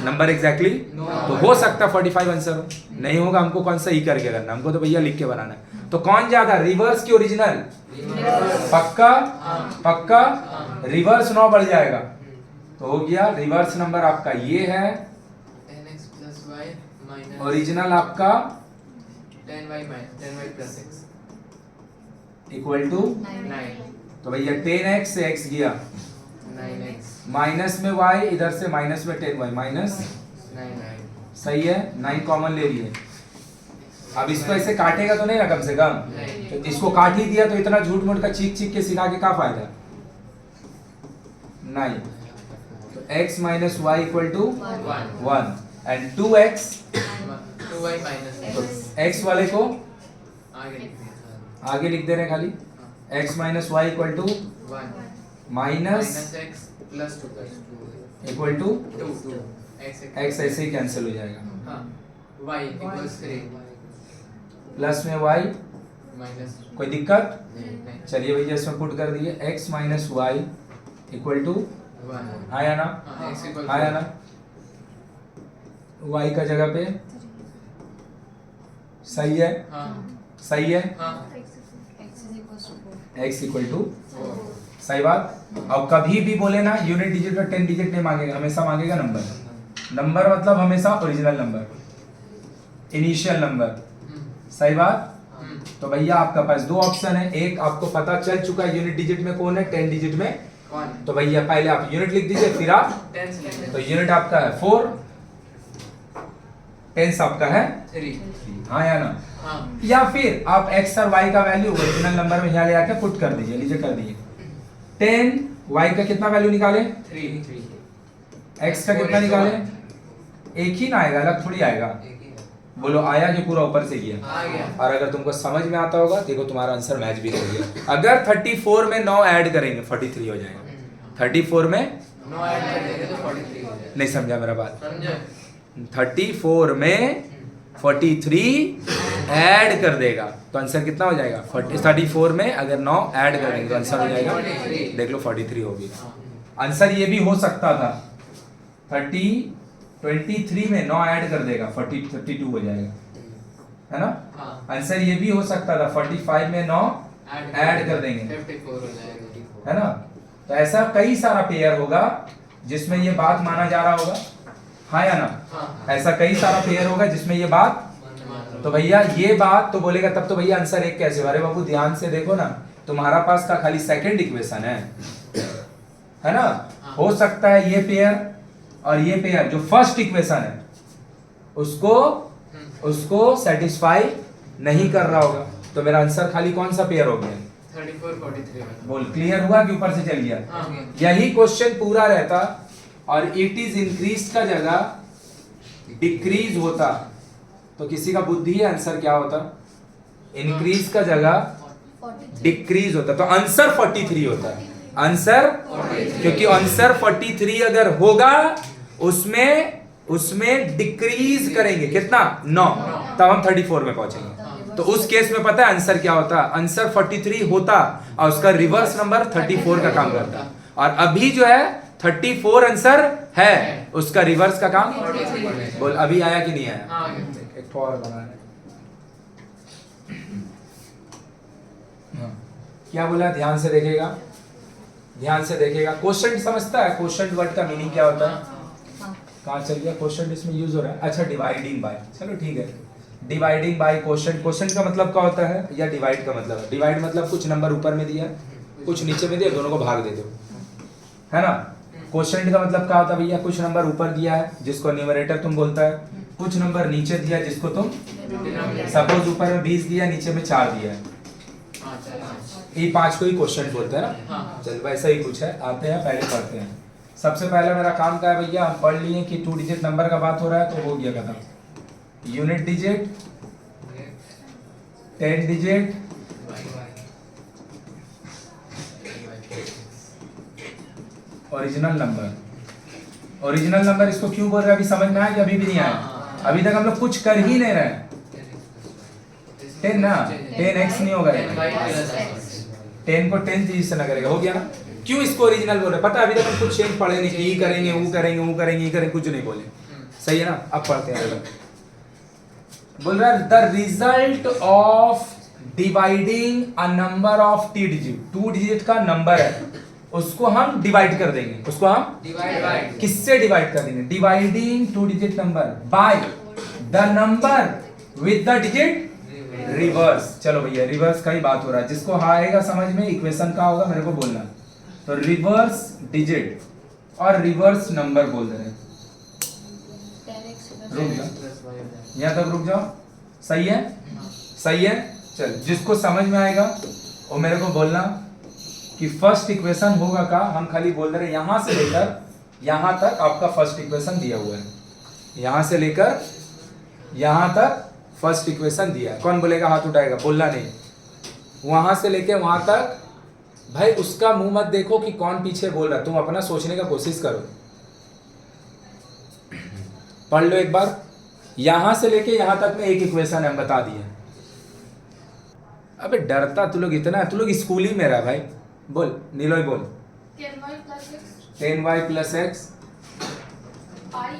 Speaker 1: नंबर एग्जैक्टली तो हो सकता है 45 आंसर हो। नहीं होगा, हमको कौन सा ही करके करना, हमको तो भैया लिख के बनाना है। तो कौन ज्यादा, रिवर्स की ओरिजिनल? पक्का रिवर्स 9 बढ़ जाएगा। तो हो गया रिवर्स नंबर आपका ये है,
Speaker 2: 10x plus y minus
Speaker 1: original आपका
Speaker 2: 10y plus x
Speaker 1: equal to
Speaker 2: 9
Speaker 1: तो भैया 10x से x गया,
Speaker 2: 9x
Speaker 1: माइनस में y, इधर से माइनस में 10y माइनस
Speaker 2: 9
Speaker 1: सही है, 9 कॉमन ले लिए। अब इसको ऐसे काटेगा तो नहीं ना कम से कम, तो इसको काट ही दिया तो इतना झूठ मूठ का चीख के सिखा के क्या फायदा। 9 तो x minus y equal to 1 and 2x
Speaker 2: 2y minus
Speaker 1: तो
Speaker 2: x
Speaker 1: x वाले को
Speaker 2: आगे लिखते हैं
Speaker 1: आगे लिख दे रहे हैं खाली, x minus y equal to
Speaker 2: 1
Speaker 1: minus
Speaker 2: x plus 2
Speaker 1: equal to
Speaker 2: 2
Speaker 1: x ऐसे ही कैंसिल हो जाएगा,
Speaker 2: हाँ y equals 3
Speaker 1: प्लस में y
Speaker 2: minus
Speaker 1: कोई दिक्कत।
Speaker 2: नहीं
Speaker 1: चलिए भैया इसमें पुट कर दिए, x minus y equal to
Speaker 2: 1
Speaker 1: आया ना,
Speaker 2: हाँ x equals
Speaker 1: आया ना, y का जगह पे सही है,
Speaker 2: हाँ
Speaker 1: सही है,
Speaker 2: हाँ
Speaker 1: x इक्वल टू सही बात। अब कभी भी बोले ना यूनिट डिजिट और 10 डिजिट नहीं मांगेगा, हमेशा मांगेगा नंबर। नंबर मतलब हमेशा ओरिजिनल नंबर, इनिशियल नंबर, सही बात। तो भैया आपका पास दो ऑप्शन है, एक आपको पता चल चुका है यूनिट डिजिट में कौन है, 10 डिजिट में
Speaker 2: कौन
Speaker 1: तो भैया पहले आप यूनिट लिख दीजिए, फिर आप
Speaker 2: 10 से लेते
Speaker 1: तो यूनिट आपका है 4, टेंस आपका है
Speaker 2: 3
Speaker 1: हाँ या ना?
Speaker 2: हाँ
Speaker 1: या फिर आप x और y का वैल्यू ओरिजिनल नंबर में यहाँ ले आके पुट कर दीजिए, लीजिए कर दीजिए। 10 y का कितना वैल्यू निकाले?
Speaker 2: 3
Speaker 1: x का कितना निकाले? एक ही ना आएगा, अलग थोड़ी आएगा। बोलो आया कि पूरा ऊपर से किया?
Speaker 2: आ गया।
Speaker 1: और अगर तुमको समझ में आता होगा देखो तुम्हारा आंसर मैच भी हो गया। अगर 34 में 9 ऐड करेंगे 43 हो जाएगा। 34 में
Speaker 2: 9 ऐड कर देंगे तो 43 हो जाएगा।
Speaker 1: नहीं समझा मेरा बात?
Speaker 2: समझे?
Speaker 1: 34 में 43 ऐड कर देगा तो आंसर कितना हो जाएगा? 34 में अगर 9 ऐड कर देंगे तो आंसर हो जाएगा
Speaker 2: 43।
Speaker 1: देख लो 43 हो गया।
Speaker 2: हाँ।
Speaker 1: आंसर ये भी हो सकता था 23 में 9 ऐड कर देगा 32 हो जाएगा, है ना?
Speaker 2: हाँ।
Speaker 1: आंसर ये भी हो सकता था 45 में 9 ऐड कर देंगे,
Speaker 2: 54 हो जाएगा।
Speaker 1: है ना? तो ऐसा कई सारा पेयर होगा जिसमें ये बात माना जा रहा होगा, हाँ या ना?
Speaker 2: हाँ।
Speaker 1: ऐसा कई सारा पेयर होगा जिसमें ये बात, तो भैया ये बात तो बोलेगा तब तो भैया आंसर एक कैसे? अरे बाबू ध्यान से देखो ना, तुम्हारा पास का खाली सेकंड इक्वेशन है ना? हो सकता है ये पेयर और ये पेयर जो फर्स्ट इक्वेशन है उसको सेटिस्फाई नहीं कर रहा होगा, तो मेरा आंसर खाली कौन सा पेयर हो गया?
Speaker 2: 34 43
Speaker 1: बोल क्लियर हुआ कि ऊपर से चल गया?
Speaker 2: हाँ।
Speaker 1: यही क्वेश्चन पूरा रहता और इट इज इंक्रीज का जगह डिक्रीज होता तो किसी का बुद्धि है आंसर क्या होता? इंक्रीज का जगह डिक्रीज होता तो आंसर 43 होता। आंसर क्योंकि आंसर 43 अगर होगा उसमें डिक्रीज करेंगे कितना? 9, तब हम 34 में पहुंचेंगे। तो उस केस में पता है आंसर क्या होता? आंसर 43 होता और उसका रिवर्स नंबर 34 का काम करता। और अभी जो है 34 आंसर है, उसका रिवर्स का काम। बोल अभी आया कि नहीं आया?
Speaker 2: हाँ।
Speaker 1: एक और बना है। हाँ। क्या बोला? ध्यान से देखेगा, ध्यान से देखेगा। क्वेश्चन समझता है? क्वेश्चन वर्ड का मीनिंग क्या होता है? कहाँ चल गया? क्वेश्चन इसमें यूज हो रहा है। अच्छा डिवाइडिंग बाय, चलो ठीक है। Dividing by question. क्वेश्चन का मतलब क्या होता है? या डिवाइड का मतलब है? डिवाइड मतलब कुछ नंबर ऊपर में दिया कुछ नीचे में दिया, दोनों को भाग दे दो, है ना? क्वेश्चन का मतलब क्या होता है भैया? कुछ नंबर ऊपर दिया है जिसको न्यूमरेटर तुम बोलता है, कुछ नंबर नीचे दिया जिसको तुम, सपोज ऊपर में 20 दिया नीचे में 4 दिया है, ये 5 को ही क्वेश्चन बोलते हैं ना।
Speaker 2: हाँ।
Speaker 1: चल वैसा ही कुछ है, आते हैं पहले पढ़ते हैं। सबसे पहले मेरा काम क्या है भैया? हम पढ़ लिए कि 2 डिजिट नंबर का बात हो रहा है तो हो गया खत्म। Unit digit, 10 digit, original number. Original number इसको क्यों बोल रहे हैं अभी समझ में आया कि अभी भी नहीं आया? अभी तक हम लोग कुछ कर ही नहीं रहे। 10 ना, 10x नहीं होगा, 10 को 10 चीज से ना करेगा, हो गया ना? क्यों इसको ओरिजिनल बोल रहे? पता है अभी तक हम कुछ चेंज पढ़े नहीं कि ये करेंगे वो करेंगे वो करेंगे ये करेंगे, कुछ नहीं बोले। सही है ना? अब पढ़ते हैं। बोल रहा है the result of dividing a number of 2 digit, 2 digit का नंबर है उसको हम डिवाइड कर देंगे। उसको हम
Speaker 2: डिवाइड
Speaker 1: किससे डिवाइड कर देंगे? Dividing 2 digit number by the number with the digit reverse. चलो भैया रिवर्स का ही बात हो रहा है, जिसको आएगा समझ में इक्वेशन का होगा मेरे को बोलना। तो रिवर्स डिजिट और रिवर्स नंबर बोल दे रहे हैं। रुक जाओ, यहाँ तक रुक जाओ। सही है? सही है। चल जिसको समझ में आएगा वो मेरे को बोलना कि फर्स्ट इक्वेशन होगा का। हम खाली बोल रहे हैं यहां से लेकर यहां तक आपका फर्स्ट इक्वेशन दिया हुआ है, यहां से लेकर यहां तक फर्स्ट इक्वेशन दिया है। कौन बोलेगा? हाथ उठाएगा, बोलना नहीं। वहां से लेके वहां तक भाई उसका मुंह मत देखो कि कौन पीछे बोल रहा है, तुम अपना सोचने का कोशिश करो। पढ़ लो एक बार। यहां से लेके यहां तक में एक इक्वेशन है, बता दिए। अबे डरता तू लोग इतना, तू लोग स्कूल ही में रहा भाई। बोल नीलोय बोल।
Speaker 3: 10y plus x
Speaker 1: 10y plus x
Speaker 3: pi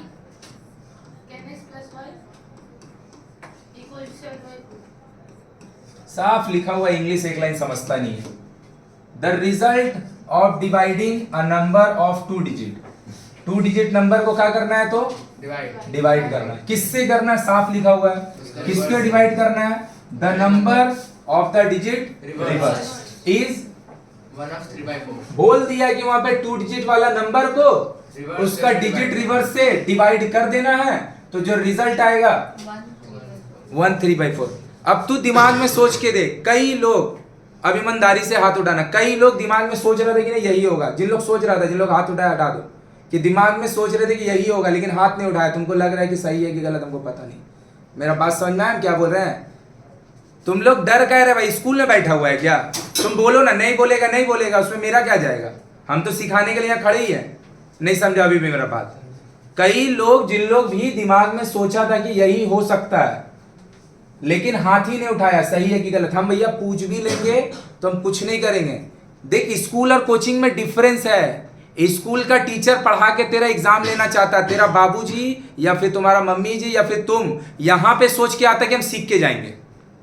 Speaker 3: 10x plus y equals 7y2।
Speaker 1: साफ लिखा हुआ इंग्लिश एक लाइन समझता नहीं है। The result of dividing a number of 2 digit, 2 digit number को क्या करना है? तो डिवाइड करना है। किससे करना है? साफ लिखा हुआ है। किसके डिवाइड करना है? The number of the digit reverse is
Speaker 2: 1/3/4।
Speaker 1: बोल दिया कि वहां पे 2 डिजिट वाला नंबर को उसका डिजिट रिवर्स से डिवाइड कर देना है तो जो रिजल्ट आएगा 1/3/4। अब तू दिमाग में सोच के देख, कई लोग, अब ईमानदारी से हाथ उठाना, कई लोग दिमाग में सोच रहे थे कि नहीं यही होगा, जिन लोग सोच रहा था, जिन लोग हाथ उठाया हटा दो, कि दिमाग में सोच रहे थे कि यही होगा लेकिन हाथ नहीं उठाया, तुमको लग रहा है कि सही है कि गलत, हमको पता नहीं। मेरा बात समझ में आया क्या बोल रहे हैं? तुम लोग डर कह रहे भाई स्कूल में बैठा हुआ है क्या, तुम बोलो ना, नहीं बोलेगा नहीं बोलेगा, उसमें मेरा क्या जाएगा, हम तो सिखाने के लिए यहाँ खड़े ही है। नहीं समझा अभी भी मेरा बात? कई लोग, जिन लोग भी दिमाग में सोचा था कि यही हो सकता है लेकिन हाथ ही नहीं उठाया, सही है कि गलत, हम भैया पूछ भी लेंगे तो हम कुछ नहीं करेंगे। देख स्कूल और कोचिंग में डिफरेंस है। स्कूल का टीचर पढ़ा के तेरा एग्जाम लेना चाहता है, तेरा बाबूजी या फिर तुम्हारा मम्मी जी या फिर तुम यहां पे सोच के आता कि हम सीख के जाएंगे।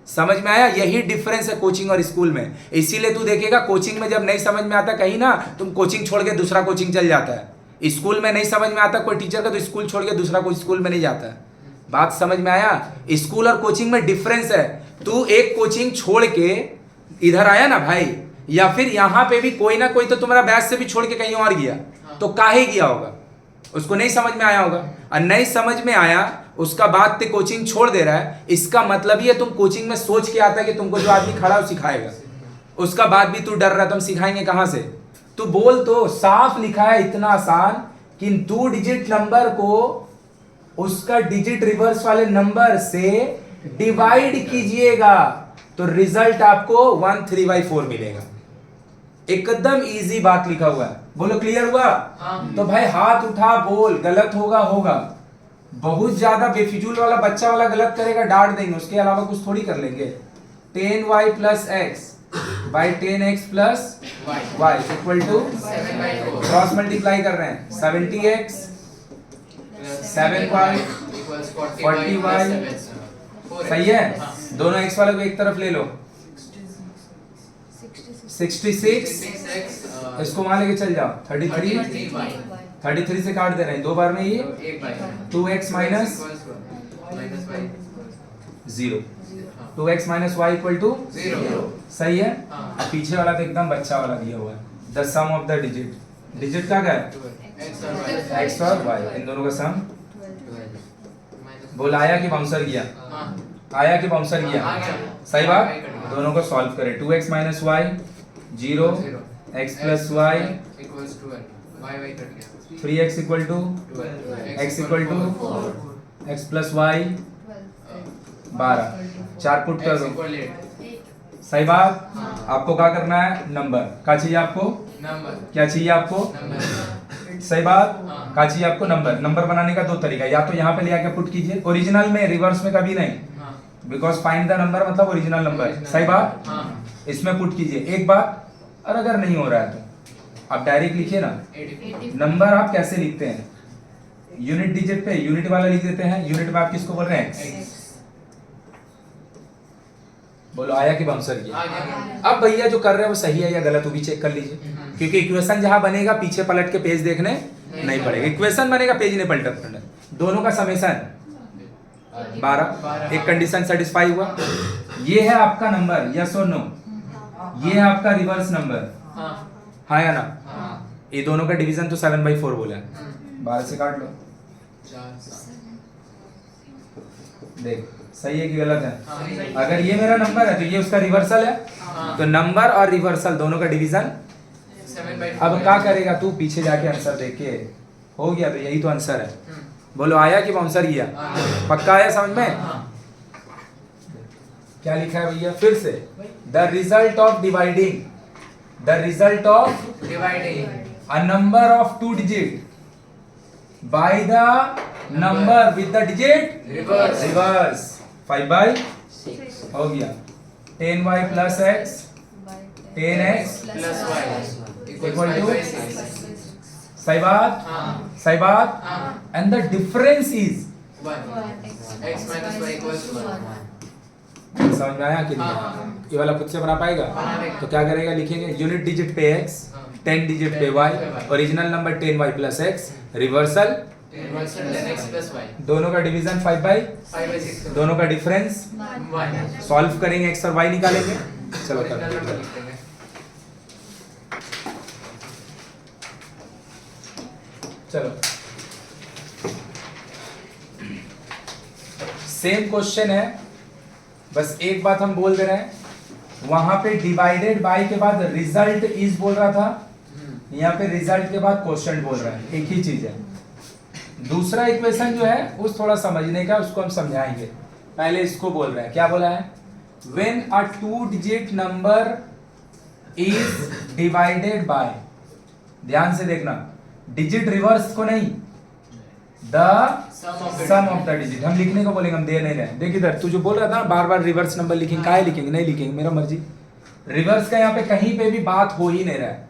Speaker 1: समझ में आया? यही डिफरेंस है कोचिंग और स्कूल में। इसीलिए तू देखेगा कोचिंग में जब नहीं समझ में आता कहीं ना, तुम कोचिंग छोड़ के दूसरा कोचिंग चल जाता है। स्कूल में नहीं समझ में आता कोई टीचर का तो स्कूल छोड़ के दूसरा कोई स्कूल में नहीं जाता है। बात समझ में आया? स्कूल और कोचिंग में डिफरेंस है। तू एक कोचिंग छोड़ के इधर आया ना भाई, या फिर यहाँ पे भी कोई ना कोई तो तुम्हारा बैच से भी छोड़ के कहीं और गया, तो काहे गया होगा? उसको नहीं समझ में आया होगा, और नहीं समझ में आया उसका बाद ते कोचिंग छोड़ दे रहा है, इसका मतलब ये तुम कोचिंग में सोच के आता है कि तुमको जो आदमी खड़ा वो सिखाएगा, उसका बाद भी तू डर रहा है तुम सिखाएंगे कहां से? तू बोल तो, साफ लिखा है इतना आसान कि 2 डिजिट नंबर को उसका डिजिट रिवर्स वाले नंबर से डिवाइड कीजिएगा तो रिजल्ट आपको 1/3/4 मिलेगा। एकदम इजी बात लिखा हुआ है। बोलो क्लियर हुआ? तो भाई हाथ उठा बोल, गलत होगा होगा। बहुत ज्यादा बेफिजूल वाला बच्चा वाला गलत करेगा डांट देंगे, उसके अलावा कुछ थोड़ी कर लेंगे। 10y + x by 10x + y equal to, cross multiply कर रहे हैं, 70x 7y 40y, सही है? दोनों x वाले को एक तरफ ले लो, 66, इसको वहां लेके चल जाओ, 33 से काट दे रहे हैं दो बार में, ये 2x minus 0, 2x minus y equal to 0, सही है? अब पीछे वाला तो एकदम बच्चा वाला दिया हुआ है, the sum of the digit का क्या है? x और y, इन दोनों का सम। बोल आया कि बाउंसर गया? आया कि बाउंसर गया? सही बात। दोनों को सॉल्व करें, 2x minus y 0, x plus y 3x equal to x equal to x plus y 12, 4 put कर दो, सही बात। आपको क्या करना है? नंबर क्या चाहिए आपको? क्या चाहिए आपको? सही बात। क्या चाहिए आपको? नंबर बनाने का 2 तरीका, या तो यहाँ पे ले आके पुट कीजिए, ओरिजिनल में, रिवर्स में कभी नहीं, बिकॉज फाइंड द नंबर मतलब ओरिजिनल नंबर, सही बात। इसमें पुट कीजिए एक बात, और अगर नहीं हो रहा है तो आप डायरेक्ट लिखिए ना। नंबर आप कैसे लिखते हैं? यूनिट डिजिट पे यूनिट वाला लिख देते हैं। यूनिट में आप किसको बोल रहे हैं? बोलो आया कि बाउंसर किया? अब भैया जो कर रहे हैं वो सही है या गलत वो भी चेक कर लीजिए, क्योंकि इक्वेशन जहां बनेगा पीछे पलट के पेज देखने नहीं पड़ेगा। इक्वेशन बनेगा पेज नहीं पलटना। दोनों का समेशन 12, एक कंडीशन सेटिस्फाई हुआ। ये है आपका नंबर, यस और नो? ये है आपका रिवर्स नंबर, हाँ या ना? ये दोनों का डिवीजन तो 7/4 बोला है, 12 से काट लो, देख सही है कि गलत है? अगर ये मेरा नंबर है तो ये उसका रिवर्सल है, तो नंबर और रिवर्सल दोनों का डिवीजन। अब क्या करेगा तू? पीछे जाके आंसर देख के हो गया तो यही तो आंसर है। बोलो आया कि बाउंसर गया? पक्का आया समझ में? क्या लिखा है भैया फिर से? The result of dividing, the result of a number of 2 digit by the number with the digit reverse 5/6 हो गया। 10y plus x 10x
Speaker 2: plus y
Speaker 1: equal to, सही बात? सही बात। And the difference is
Speaker 2: 1, x minus y equals 1।
Speaker 1: समझ में आया कि नहीं? ये वाला खुद से बना पाएगा? तो क्या करेगा? लिखेंगे यूनिट डिजिट पे x, 10 डिजिट पे y, original number 10y plus x, reversal
Speaker 2: 10x plus y,
Speaker 1: दोनों का डिवीजन
Speaker 2: 5/6,
Speaker 1: दोनों का डिफरेंस
Speaker 2: 1।
Speaker 1: सॉल्व करेंगे, x और y निकालेंगे। चलो
Speaker 2: ओरिजिनल
Speaker 1: कर
Speaker 2: नंबर लिख देंगे।
Speaker 1: चलो सेम क्वेश्चन है, बस एक बात हम बोल दे रहे हैं, वहां पे डिवाइडेड बाय के बाद रिजल्ट इज बोल रहा था, यहाँ पे रिजल्ट के बाद क्वेश्चन बोल रहा है, एक ही चीज है। दूसरा इक्वेशन जो है उस थोड़ा समझने का, उसको हम समझाएंगे। पहले इसको बोल रहे हैं, क्या बोला है, when a 2 digit number is divided by, ध्यान से देखना, डिजिट रिवर्स को नहीं, the sum of the digit. हम लिखने को बोलेंगे, हम दे नहीं रहे। देख इधर, तू जो बोल रहा था बार बार रिवर्स नंबर लिखेंगे, काहे लिखेंगे, नहीं लिखेंगे, मेरा मर्जी। रिवर्स का यहाँ पे कहीं पे भी बात हो ही नहीं रहा है,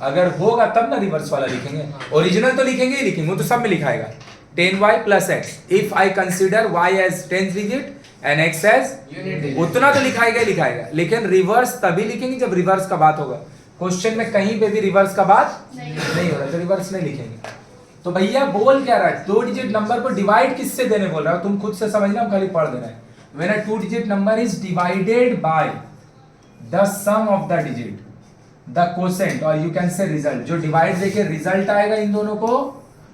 Speaker 1: अगर होगा तब ना रिवर्स वाला लिखेंगे, ओरिजिनल तो लिखेंगे ही लिखेंगे, वो तो सब में लिखाएगा 10y plus x if I consider y as 10th digit and x as
Speaker 2: unit digit,
Speaker 1: उतना तो लिखाएगा ही लिखाएगा, लेकिन रिवर्स तभी लिखेंगे जब रिवर्स का बात होगा। क्वेश्चन में कहीं पे भी रिवर्स का बात नहीं हो रहा तो रिवर्स नहीं लिखेंगे। तो भैया बोल क्या रहा है, 2 डिजिट नंबर को डिवाइड किससे देने बोल रहा है, तुम खुद से समझना, हम खाली पढ़ दे रहे हैं। When a 2 digit number is divided by the sum of the digit, the quotient, और यू कैन से रिजल्ट, जो डिवाइड देके रिजल्ट आएगा इन दोनों को,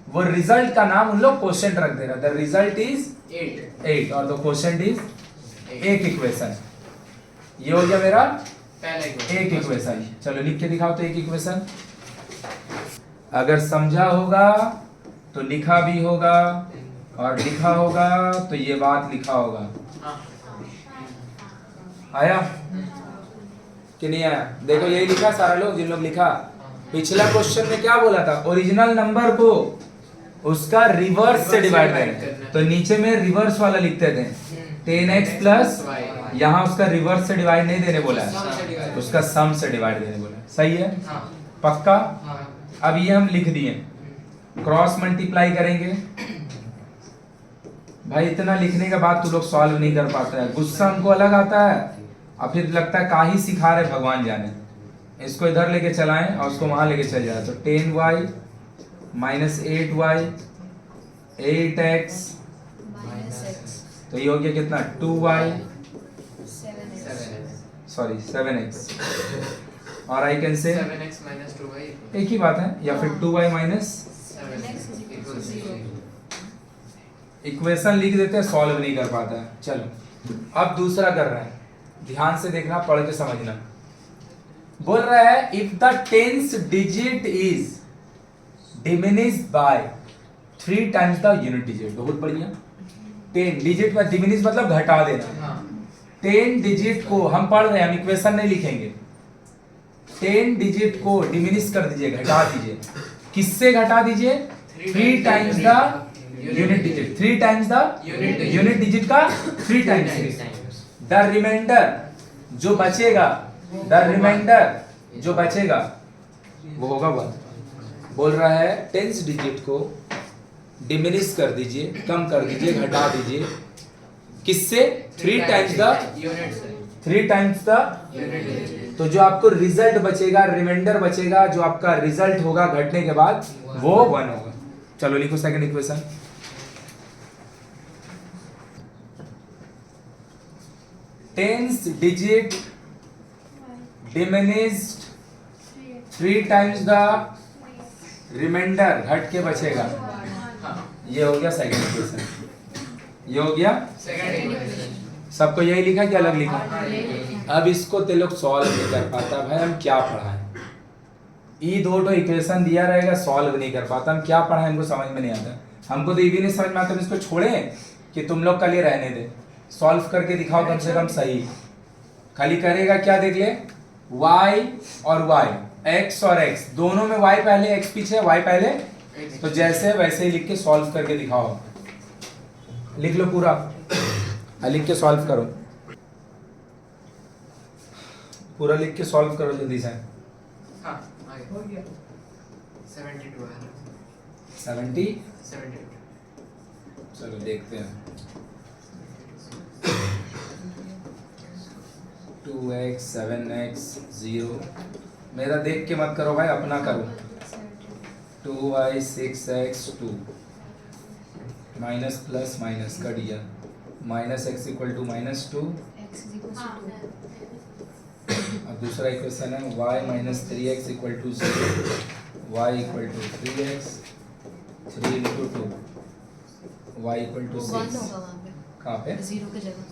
Speaker 1: वो रिजल्ट का नाम उन लोग क्वेश्चन रख दे रहा है। द रिजल्ट इज 8 और द क्वेश्चन इज एक इक्वेशन। ये हो गया मेरा
Speaker 2: पहला
Speaker 1: एक इक्वेशन। चलो लिख के दिखाओ तो एक इक्वेशन, अगर समझा होगा तो लिखा भी होगा, और लिखा होगा तो ये बात लिखा होगा। आया कि नहीं आया? देखो यही लिखा सारा लोग, जिन लोग लिखा। पिछला क्वेश्चन में क्या बोला था, ओरिजिनल नंबर को उसका रिवर्स से डिवाइड करें, तो नीचे में रिवर्स वाला लिखते थे 10x प्लस, यहाँ उसका रिवर्स से डिवाइड नहीं देने बोला है, उसका सम से डिवाइड देने बोला है। सही है, पक्का? अब ये हम लिख दिए, क्रॉस मल्टीप्लाई करेंगे। भाई इतना लिखने के बाद तू लोग सॉल्व नहीं कर पाता है, गुस्सा हमको अलग आता है, और फिर लगता है काहे सिखा रहे भगवान जाने। इसको इधर लेके चलाएं और उसको वहां लेके चल जाए, तो 10y माइनस 8y 8x, तो ये हो गया कितना, 2y सॉरी 7x, और I can say
Speaker 2: 7x minus 2y
Speaker 1: एक ही बात है, या फिर 2y minus
Speaker 2: 7x equals 0।
Speaker 1: Equation लिख देते हैं, सॉल्व नहीं कर पाता है। चलो अब दूसरा कर रहे हैं, ध्यान से देखना, पढ़ के समझना। बोल रहा है if the 10th digit is diminished by 3 times the unit digit. बहुत बढ़िया, 10 डिजिट में डिमिनिश मतलब घटा देना। 10 डिजिट को हम पढ़ रहे हैं, हम इक्वेशन नहीं लिखेंगे। 10 डिजिट को डिमिनिश कर दीजिए, घटा दीजिए। किससे घटा दीजिए? 3 times the unit digit, 3 times the unit digit का 3 टाइम्स। द रिमाइंडर जो बचेगा, द रिमाइंडर जो बचेगा वो होगा 1। बोल रहा है 10th डिजिट को डिमिनिश कर दीजिए, कम कर दीजिए, घटा दीजिए। किससे? 3 टाइम्स द
Speaker 2: यूनिट से
Speaker 1: 3 टाइम्स द
Speaker 2: यूनिट डिजिट,
Speaker 1: तो जो आपको रिजल्ट बचेगा, रिमाइंडर बचेगा, जो आपका रिजल्ट होगा घटने के बाद, वो 1 होगा। चलो लिखो second equation. Tenth digit diminished 3 times the reminder, घट के बचेगा। ये हो गया सेकंड इक्वेशन, ये हो गया।
Speaker 2: Second equation.
Speaker 1: सबको यही लिखा कि अलग लिखा? अब इसको ते लोग सॉल्व नहीं कर पाता, भाई हम क्या पढ़ाएं? ये 2 इक्वेशन दिया रहेगा, सॉल्व नहीं कर पाता, हम क्या पढ़ाएं? हमको समझ में नहीं आता। हमको तो ये भी नहीं समझ में आता, हम इसको छोड़ें कि तुम लोग का लिए रहने दे। सॉल्व करके दिखाओ कम से कम सही। खाली करेगा क्या देख ले, y और y, x और x, दोनों में y पहले x पीछे, y पहले, तो जैसे वैसे ही लिख के सॉल्व करके दिखाओ। लिख लो पूरा, लिख के सॉल्व करो, पूरा लिख के सॉल्व करो जल्दी से।
Speaker 2: हाँ आगे हो गया 72 है
Speaker 1: 70।
Speaker 2: 72।
Speaker 1: चलो देखते हैं। 2x 7x 0, मेरा देख के मत करो भाई, अपना करो। 2y 6x 2 minus plus minus cut गया, minus x equal to minus 2। अब दूसरा इक्वेशन है y minus 3x equal to 0, y equal to 3x 3 into 2, y equal to 6। कहाँ पे?
Speaker 5: 0 की जगह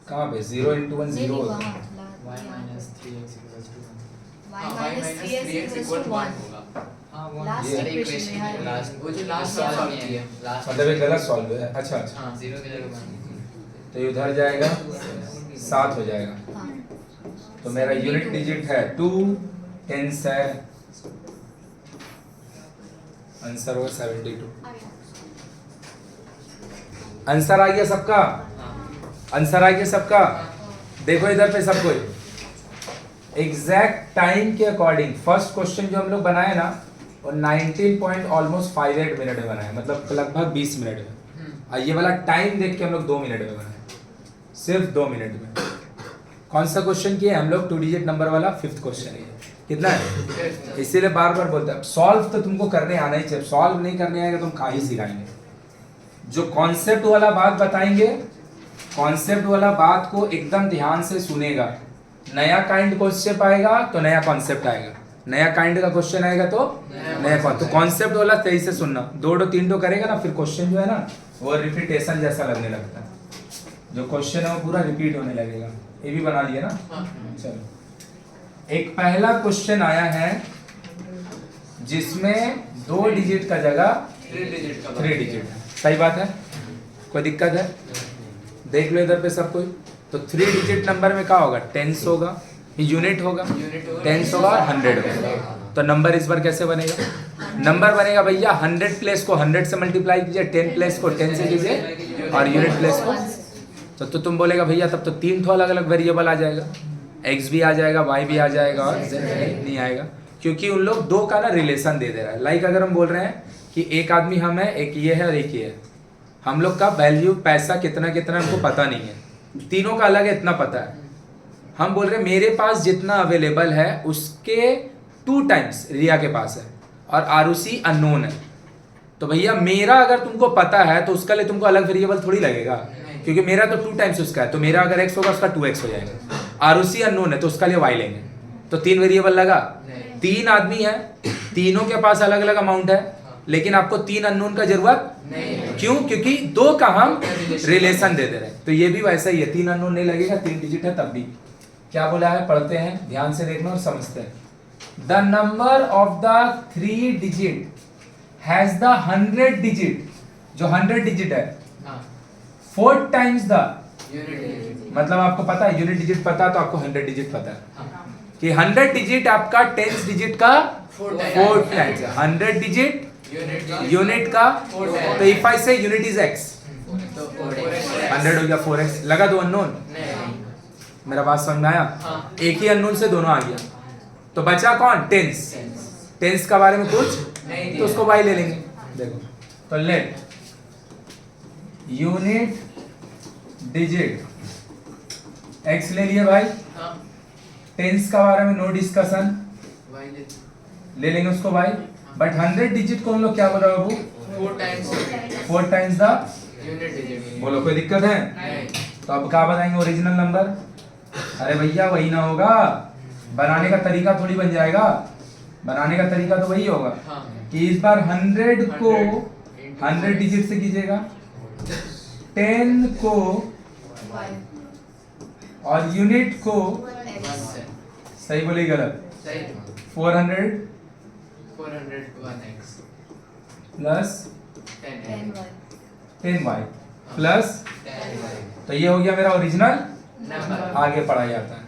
Speaker 1: कहाँ पे? 0 into 1
Speaker 5: नहीं
Speaker 1: 0
Speaker 5: नहीं
Speaker 1: होता
Speaker 5: वहाँ
Speaker 1: है।
Speaker 2: y minus 3x equals to 1
Speaker 5: y
Speaker 2: हाँ, y
Speaker 5: minus
Speaker 2: minus 3x
Speaker 5: 3x
Speaker 2: equal
Speaker 5: equals
Speaker 2: to
Speaker 5: to
Speaker 2: 1
Speaker 5: 1
Speaker 2: होगा हाँ
Speaker 5: Last
Speaker 1: ये
Speaker 5: equation में है।
Speaker 2: लास्ट वो जो लास्ट सॉल्व किया लास्ट
Speaker 1: मतलब ये गलत सॉल्व है। अच्छा अच्छा,
Speaker 2: हाँ 0 की जगह 1
Speaker 1: तो ये उधर जाएगा 7 हो जाएगा।
Speaker 5: हाँ
Speaker 1: तो मेरा यूनिट डिजिट है 2, टेंस है, आंसर होगा 72। आंसर आ गया सबका? आंसर आ गया सबका? देखो इधर पे सब कोई एग्जैक्ट टाइम के अकॉर्डिंग फर्स्ट क्वेश्चन जो हम लोग बनाए ना वो 19.58 मिनट में बनाए, मतलब लगभग 20 मिनट में। और ये वाला टाइम देख के हम लोग 2 मिनट में बनाए, सिर्फ 2 मिनट में। कौन सा क्वेश्चन किया हम लोग? 2 डिजिट नंबर वाला 5th क्वेश्चन है। कितना है? इसीलिए बार बार बोलते हैं सॉल्व तो तुमको करने आना ही चाहिए, सॉल्व नहीं करने आएगा तुम कहाँ ही सिखाएंगे। जो कॉन्सेप्ट वाला बात बताएंगे, कॉन्सेप्ट वाला बात को एकदम ध्यान से सुनेगा। नया काइंड क्वेश्चन आएगा तो नया कॉन्सेप्ट आएगा, नया काइंड का क्वेश्चन आएगा तो नया तो कॉन्सेप्ट वाला सही से सुनना। 2-3 करेगा ना फिर क्वेश्चन जो है ना वो रिपीटेशन जैसा लगने लगता है, जो क्वेश्चन है वो पूरा रिपीट होने लगेगा। ये भी बना लिया ना? चलो, एक पहला क्वेश्चन आया है जिसमें 2 डिजिट का जगह 3 डिजिट है। सही बात है? कोई दिक्कत है? देख लो इधर पे सब कोई। तो 3 डिजिट नंबर में क्या होगा? टेंस होगा, यूनिट होगा, टेंस होगा, 100 होगा। तो नंबर इस बार कैसे बनेगा? नंबर बनेगा भैया 100 प्लेस को 100 से मल्टीप्लाई कीजिए, 10 प्लेस को 10 से कीजिए और यूनिट प्लेस को तो तुम बोलेगा भैया तब तो 3 तो अलग अलग वेरिएबल आ जाएगा, x भी आ जाएगा, y भी आ जाएगा और z नहीं आएगा, क्योंकि उन लोग 2 का ना रिलेशन दे रहा है। लाइक अगर हम बोल रहे हैं कि एक आदमी हम है, एक ये है और एक ये है, हम लोग का वैल्यू पैसा कितना कितना हमको पता नहीं है, तीनों का अलग है इतना पता है। हम बोल रहे हैं मेरे पास जितना अवेलेबल है उसके 2 टाइम्स रिया के पास है और आरुषि अननोन है। तो भैया मेरा अगर तुमको पता है तो उसका लिए तुमको अलग वेरिएबल थोड़ी लगेगा, क्योंकि मेरा तो 2 टाइम्स उसका है, तो मेरा अगर x होगा उसका 2x हो जाएगा। आरुषि अननोन है तो उसका लिए y लेंगे, तो 3 वेरिएबल लगा। 3 आदमी है, तीनों के पास अलग अलग अमाउंट है, लेकिन आपको 3 अननोन का जरूरत नहीं। क्यों? क्योंकि 2 का हम रिलेशन दे दे रहे हैं। तो ये भी वैसा ही है, 3 अननोन नहीं लगेगा, 3 डिजिट है तब भी। क्या बोला है? पढ़ते हैं, ध्यान से देखना और समझते हैं। The number of the 3 digit has the 100 digit, जो 100 डिजिट है 4 टाइम्स द मतलब आपको पता है यूनिट डिजिट पता है तो आपको 100 डिजिट पता है कि 100 डिजिट आपका 10 डिजिट का 4 टाइम्स है। 100 डिजिट यूनिट का, तो इफ आई से यूनिट इज x, 100 हो गया 4x, लगा 2 अननोन। मेरा बात समझ में आया? एक ही अननोन से दोनों आ गया, तो बचा कौन? टेंस। टेंस का बारे में कुछ तो उसको y ले लेंगे। देखो तो लेट यूनिट डिजिट x ले लिए भाई, टेंस का बारे में नो डिस्कशन, ले लेंगे उसको y। बट 100 डिजिट को हम लोग क्या बोल रहे हो बाबू? 4 टाइम्स द
Speaker 2: यूनिट डिजिट।
Speaker 1: बोलो कोई दिक्कत है? तो अब क्या बताएंगे? Original number. अरे भैया वही ना होगा, बनाने का तरीका थोड़ी बन जाएगा, बनाने का तरीका तो वही होगा कि इस बार 100 को 100 डिजिट से कीजिएगा, 10 को और यूनिट को सही बोले गलत? 400 प्लस 10y प्लस, तो ये हो गया मेरा ओरिजिनल नंबर। आगे पढ़ा जाता है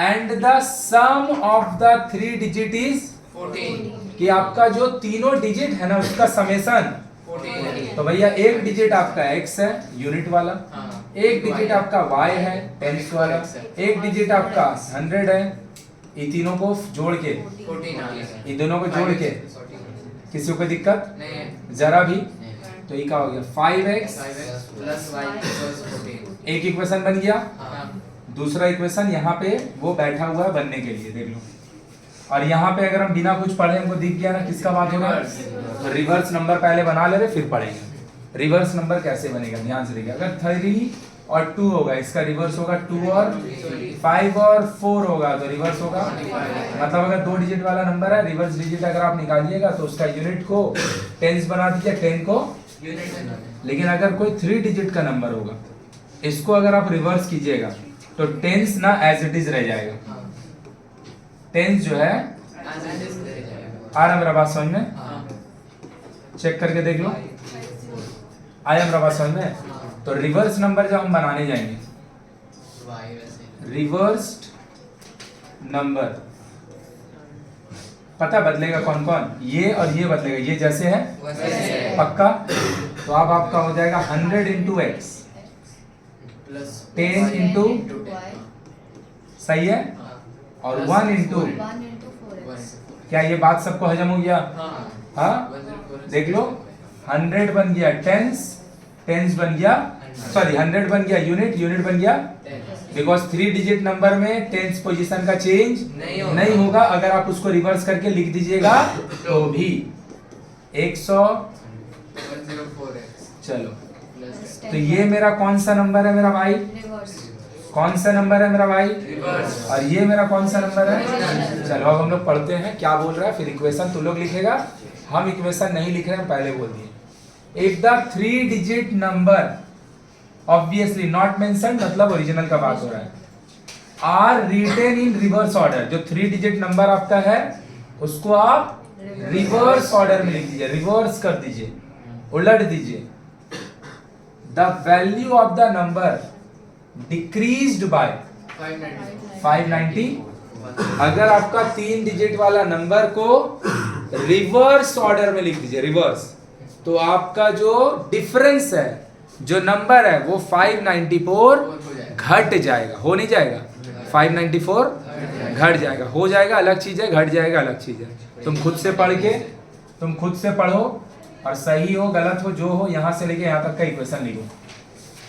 Speaker 1: and the sum of the 3 digit is
Speaker 2: 14
Speaker 1: कि आपका जो तीनों डिजिट है ना उसका समेशन। तो भैया एक डिजिट आपका x है यूनिट वाला, एक डिजिट आपका y है टेंस वाला, एक डिजिट आपका 100 है। ये तीनों को जोड़ के
Speaker 2: 14
Speaker 1: इन दोनों को जोड़ के किसी को कोई दिक्कत
Speaker 2: नहीं
Speaker 1: जरा भी? तो ये क्या हो गया? 5x
Speaker 2: plus y equals 14।
Speaker 1: एक इक्वेशन बन गया, दूसरा इक्वेशन यहाँ पे वो बैठा हुआ है बनने के लिए, देख लो। और यहाँ पे अगर हम बिना कुछ पढ़े हमको दिख गया ना किसका बात होगा, तो रिवर्स नंबर पहले बना ले रहे फिर पढ़ेंगे। रिवर्स नंबर कैसे बनेगा ध्यान से देखिए। अगर 3 और 2 होगा इसका रिवर्स होगा 2 और 5 और 4 होगा तो रिवर्स होगा, मतलब अगर 2 डिजिट वाला नंबर है रिवर्स डिजिट अगर आप निकालिएगा तो उसका यूनिट को टेंस बना दीजिए, 10 को
Speaker 2: यूनिट
Speaker 1: लेकिन अगर कोई 3 डिजिट का नंबर होगा, इसको अगर आप रिवर्स कीजिएगा तो टेंस ना एज इट इज रह जाएगा।
Speaker 2: हाँ
Speaker 1: टेंस जो है,
Speaker 2: एज इट इज रह जाएगा।
Speaker 1: आ रहा मेरा बात समझ में?
Speaker 2: हाँ
Speaker 1: चेक करके देख लो, आया मेरा बात समझ में? तो रिवर्स नंबर जब हम बनाने जाएंगे,
Speaker 2: वाई वैसे
Speaker 1: रिवर्स्ड नंबर पता बदलेगा कौन कौन, ये और ये बदलेगा, ये जैसे है
Speaker 2: वैसे
Speaker 1: पक्का। तो अब आपका हो जाएगा 100 इंटू एक्स,
Speaker 2: प्लस
Speaker 1: 10 into सही है, और 1 इंटू,
Speaker 5: 1 into 4x.
Speaker 1: क्या ये बात सबको हजम हो गया? हाँ देख लो, 100 बन गया टेंस, टेंस बन गया, सॉरी 100 बन गया यूनिट, यूनिट बन गया, बिकॉज 3 डिजिट नंबर में टेंस पोजीशन का चेंज नहीं होगा। अगर आप उसको रिवर्स करके लिख दीजिएगा तो भी
Speaker 2: 104x
Speaker 1: चलो।
Speaker 2: प्लस
Speaker 1: तो ये मेरा कौन सा नंबर है मेरा भाई?
Speaker 5: Reverse.
Speaker 1: कौन सा नंबर है मेरा भाई?
Speaker 2: रिवर्स
Speaker 1: और ये मेरा कौन सा नंबर है?
Speaker 5: Original.
Speaker 1: चलो अब हम लोग पढ़ते हैं क्या बोल रहा है, फिर इक्वेशन तुम लोग लिखेगा, हम इक्वेशन नहीं लिख रहे हैं, पहले बोल दिए। If the 3 digit number obviously not mention, मतलब ओरिजिनल का बात हो रहा है, are written in reverse order, जो 3 डिजिट नंबर आपका है उसको आप रिवर्स ऑर्डर में लिख दीजिए, रिवर्स कर दीजिए, उलट दीजिए। The value of the number decreased bye
Speaker 2: 590
Speaker 1: 590। अगर आपका 3 डिजिट वाला नंबर को रिवर्स ऑर्डर में लिख दीजिए, रिवर्स, तो आपका जो डिफरेंस है, जो नंबर है वो 594 घट जाएगा, हो नहीं जाएगा, 594 घट जाएगा, हो जाएगा अलग चीज है, घट जाएगा अलग चीज है। तुम खुद से पढ़ के, तुम खुद से पढ़ो और सही हो गलत हो जो हो, यहां से लेके यहां तक का इक्वेशन लिखो,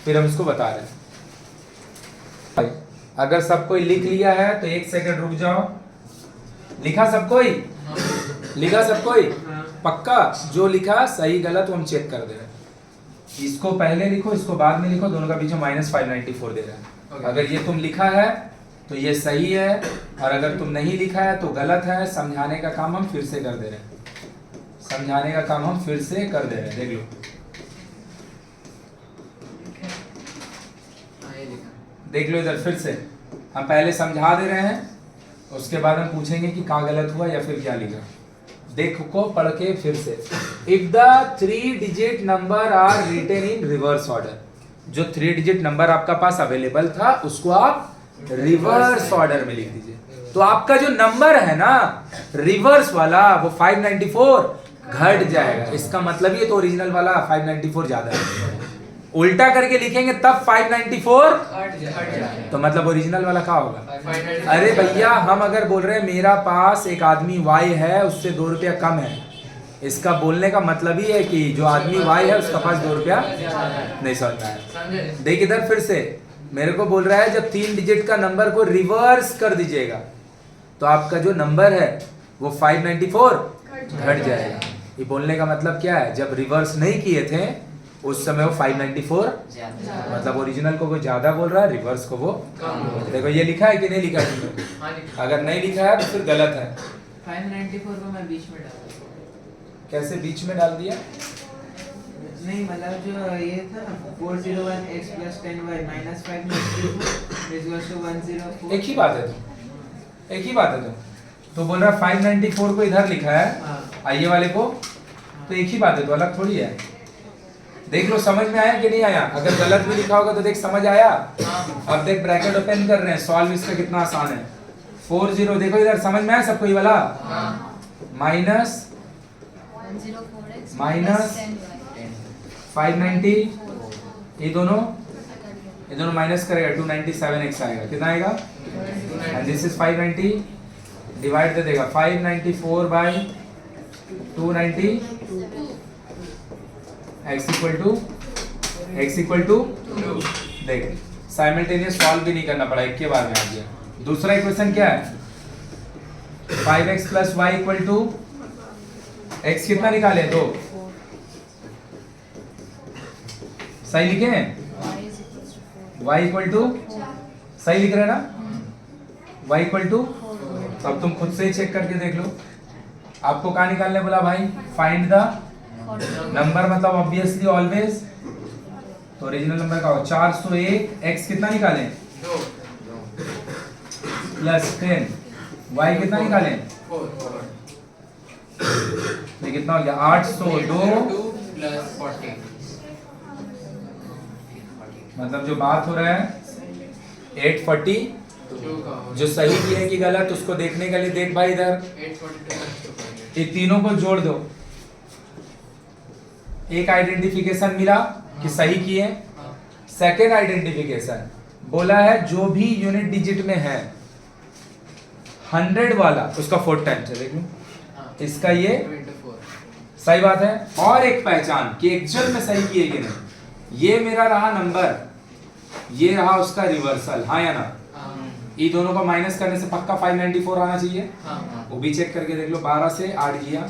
Speaker 1: फिर हम इसको बता रहे हैं। अगर सब कोई लिख लिया है तो 1 सेकंड रुक जाओ। लिखा सब कोई? लिखा सब कोई? पक्का? जो लिखा सही गलत वो हम चेक कर दे रहे हैं। इसको पहले लिखो, इसको बाद में लिखो, दोनों का बीच में -594 दे रहा है।
Speaker 2: Okay.
Speaker 1: अगर ये तुम लिखा है तो ये सही है, और अगर तुम नहीं लिखा है तो गलत है। समझाने का काम हम फिर से कर दे रहे हैं, समझाने का काम हम फिर से कर दे रहे हैं, देख लो।
Speaker 2: हाँ ये लिखा
Speaker 1: देख लो इधर, फिर से हम पहले समझा दे रहे हैं, उसके बाद हम पूछेंगे कि कहाँ गलत हुआ या फिर क्या लिखा। देखो पढ़ के फिर से, if the 3 digit number are written in reverse order, जो 3 डिजिट नंबर आपका पास अवेलेबल था उसको आप रिवर्स ऑर्डर में लिख दीजिए। तो आपका जो नंबर है ना रिवर्स वाला, वो 594 घट जाएगा। इसका मतलब ये तो ओरिजिनल वाला 594 ज्यादा है। उल्टा करके लिखेंगे तब 594,
Speaker 2: हट जाए
Speaker 1: तो मतलब ओरिजिनल वाला क्या होगा?
Speaker 2: 590
Speaker 1: अरे भैया, हम अगर बोल रहे हैं मेरा पास एक आदमी वाई है, उससे 2 रुपया कम है, इसका बोलने का मतलब ही है कि जो आदमी वाई है उसका पास 2 रुपया नहीं समझता है।
Speaker 2: समझे?
Speaker 1: देख इधर फिर से मेरे को बोल रहा है जब 3 डिजिट का नंबर को रिवर्स कर दीजिएगा तो आपका जो नंबर है वो 594 घट जाएगा। ये बोलने का मतलब क्या है, जब रिवर्स नहीं किए थे उस समय वो 594, मतलब ओरिजिनल को वो ज्यादा बोल रहा है, रिवर्स को वो
Speaker 2: कम बोल रहा है।
Speaker 1: देखो ये लिखा है कि नहीं लिखा है तुमने?
Speaker 2: हाँ लिखा
Speaker 1: अगर नहीं लिखा है तो फिर गलत है।
Speaker 4: 594 को मैं बीच में डाला।
Speaker 1: कैसे बीच में डाल दिया?
Speaker 4: नहीं मतलब जो ये था ना 401x plus 10y minus 594 is equals to 104।
Speaker 1: एक ही बात है तो, एक ही बात है तो बोल रहा है 594 को इधर लिखा है,
Speaker 4: हाँ।
Speaker 1: आइए वाले को, तो एक ही बात है, तो अलग थोड़ी है। देख लो समझ में आया कि नहीं आया? अगर गलत भी लिखा होगा तो देख समझ आया। अब देख ब्रैकेट ओपन कर रहे हैं, सॉल्व इसका कितना आसान है। 40 देखो इधर, समझ में आया सबको ये वाला? Minus
Speaker 5: 104x
Speaker 1: Minus
Speaker 5: plus 10y.
Speaker 1: 590, ये दोनों माइनस करेगा 297x आएगा, कितना आएगा? एंड दिस इज 590, डिवाइड दे देगा 594 बाय 290, x इक्वल टू देख, साइमल्टेनियस सॉल्व भी नहीं करना पड़ा, एक के बार में आ गया। दूसरा इक्वेशन क्या है? 5x plus y equal to x कितना निकाले? 2। सही लिखे हैं?
Speaker 5: Y is equals to 4.
Speaker 1: y equal to, सही लिख रहे हैं ना? y equal to,
Speaker 5: 4.
Speaker 1: तो अब तुम खुद से ही चेक करके देख लो। आपको कहाँ निकालने बोला भाई? फाइंड द नंबर मतलब ऑब्वियसली ऑलवेज, तो ओरिजिनल नंबर का होगा 401। x कितना निकालें?
Speaker 2: 2
Speaker 1: प्लस 10, y कितना निकालें?
Speaker 2: 4
Speaker 1: ये कितना हो गया? 802
Speaker 2: प्लस 40
Speaker 1: मतलब जो बात हो रहा है 840।
Speaker 2: 2 का हो
Speaker 1: जो सही भी है कि गलत उसको देखने के लिए देख भाई इधर,
Speaker 2: 842
Speaker 1: ये तीनों को जोड़ दो, एक आइडेंटिफिकेशन मिला कि सही किए। सेकेंड आइडेंटिफिकेशन बोला है जो भी यूनिट डिजिट में है 100 वाला उसका 4 टाइम्स है, देख लो इसका ये
Speaker 2: 24
Speaker 1: सही बात है। और एक पहचान कि एक्चुअल में सही किए कि नहीं, ये मेरा रहा नंबर, ये रहा उसका रिवर्सल, हाँ या ना? ये दोनों को माइनस करने से पक्का 594 आना चाहिए।
Speaker 2: हाँ
Speaker 1: वो भी चेक करके देख लो, 12 से 8 गया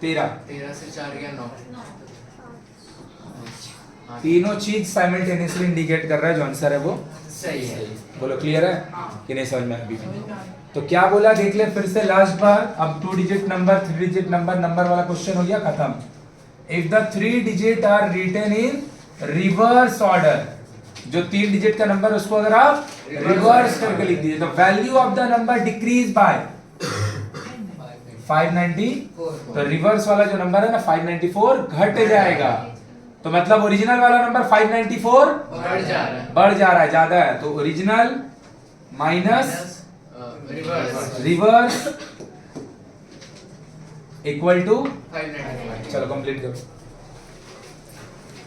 Speaker 1: 13,
Speaker 2: 13 से 4 गया 9
Speaker 1: तीनों चीज साइमल्टेनियसली इंडिकेट कर रहा है जो आंसर है वो
Speaker 2: सही है।
Speaker 1: बोलो क्लियर है कि नहीं समझ में अभी? तो क्या बोला देख ले फिर से लास्ट बार। अब 2 डिजिट नंबर 3 डिजिट नंबर वाला क्वेश्चन हो गया खत्म। If the 3 digit are written in reverse order, जो 3 डिजिट का नंबर उसको अगर आप रिवर्स करके लिख दीजिए तो value of the number decrease by 590, तो रिवर्स वाला जो नंबर है ना 594 घट जाएगा। तो मतलब ओरिजिनल वाला नंबर 594 बढ़ जा रहा है, ज्यादा है, तो original minus reverse equal to,
Speaker 2: 595
Speaker 1: चलो कंप्लीट करो।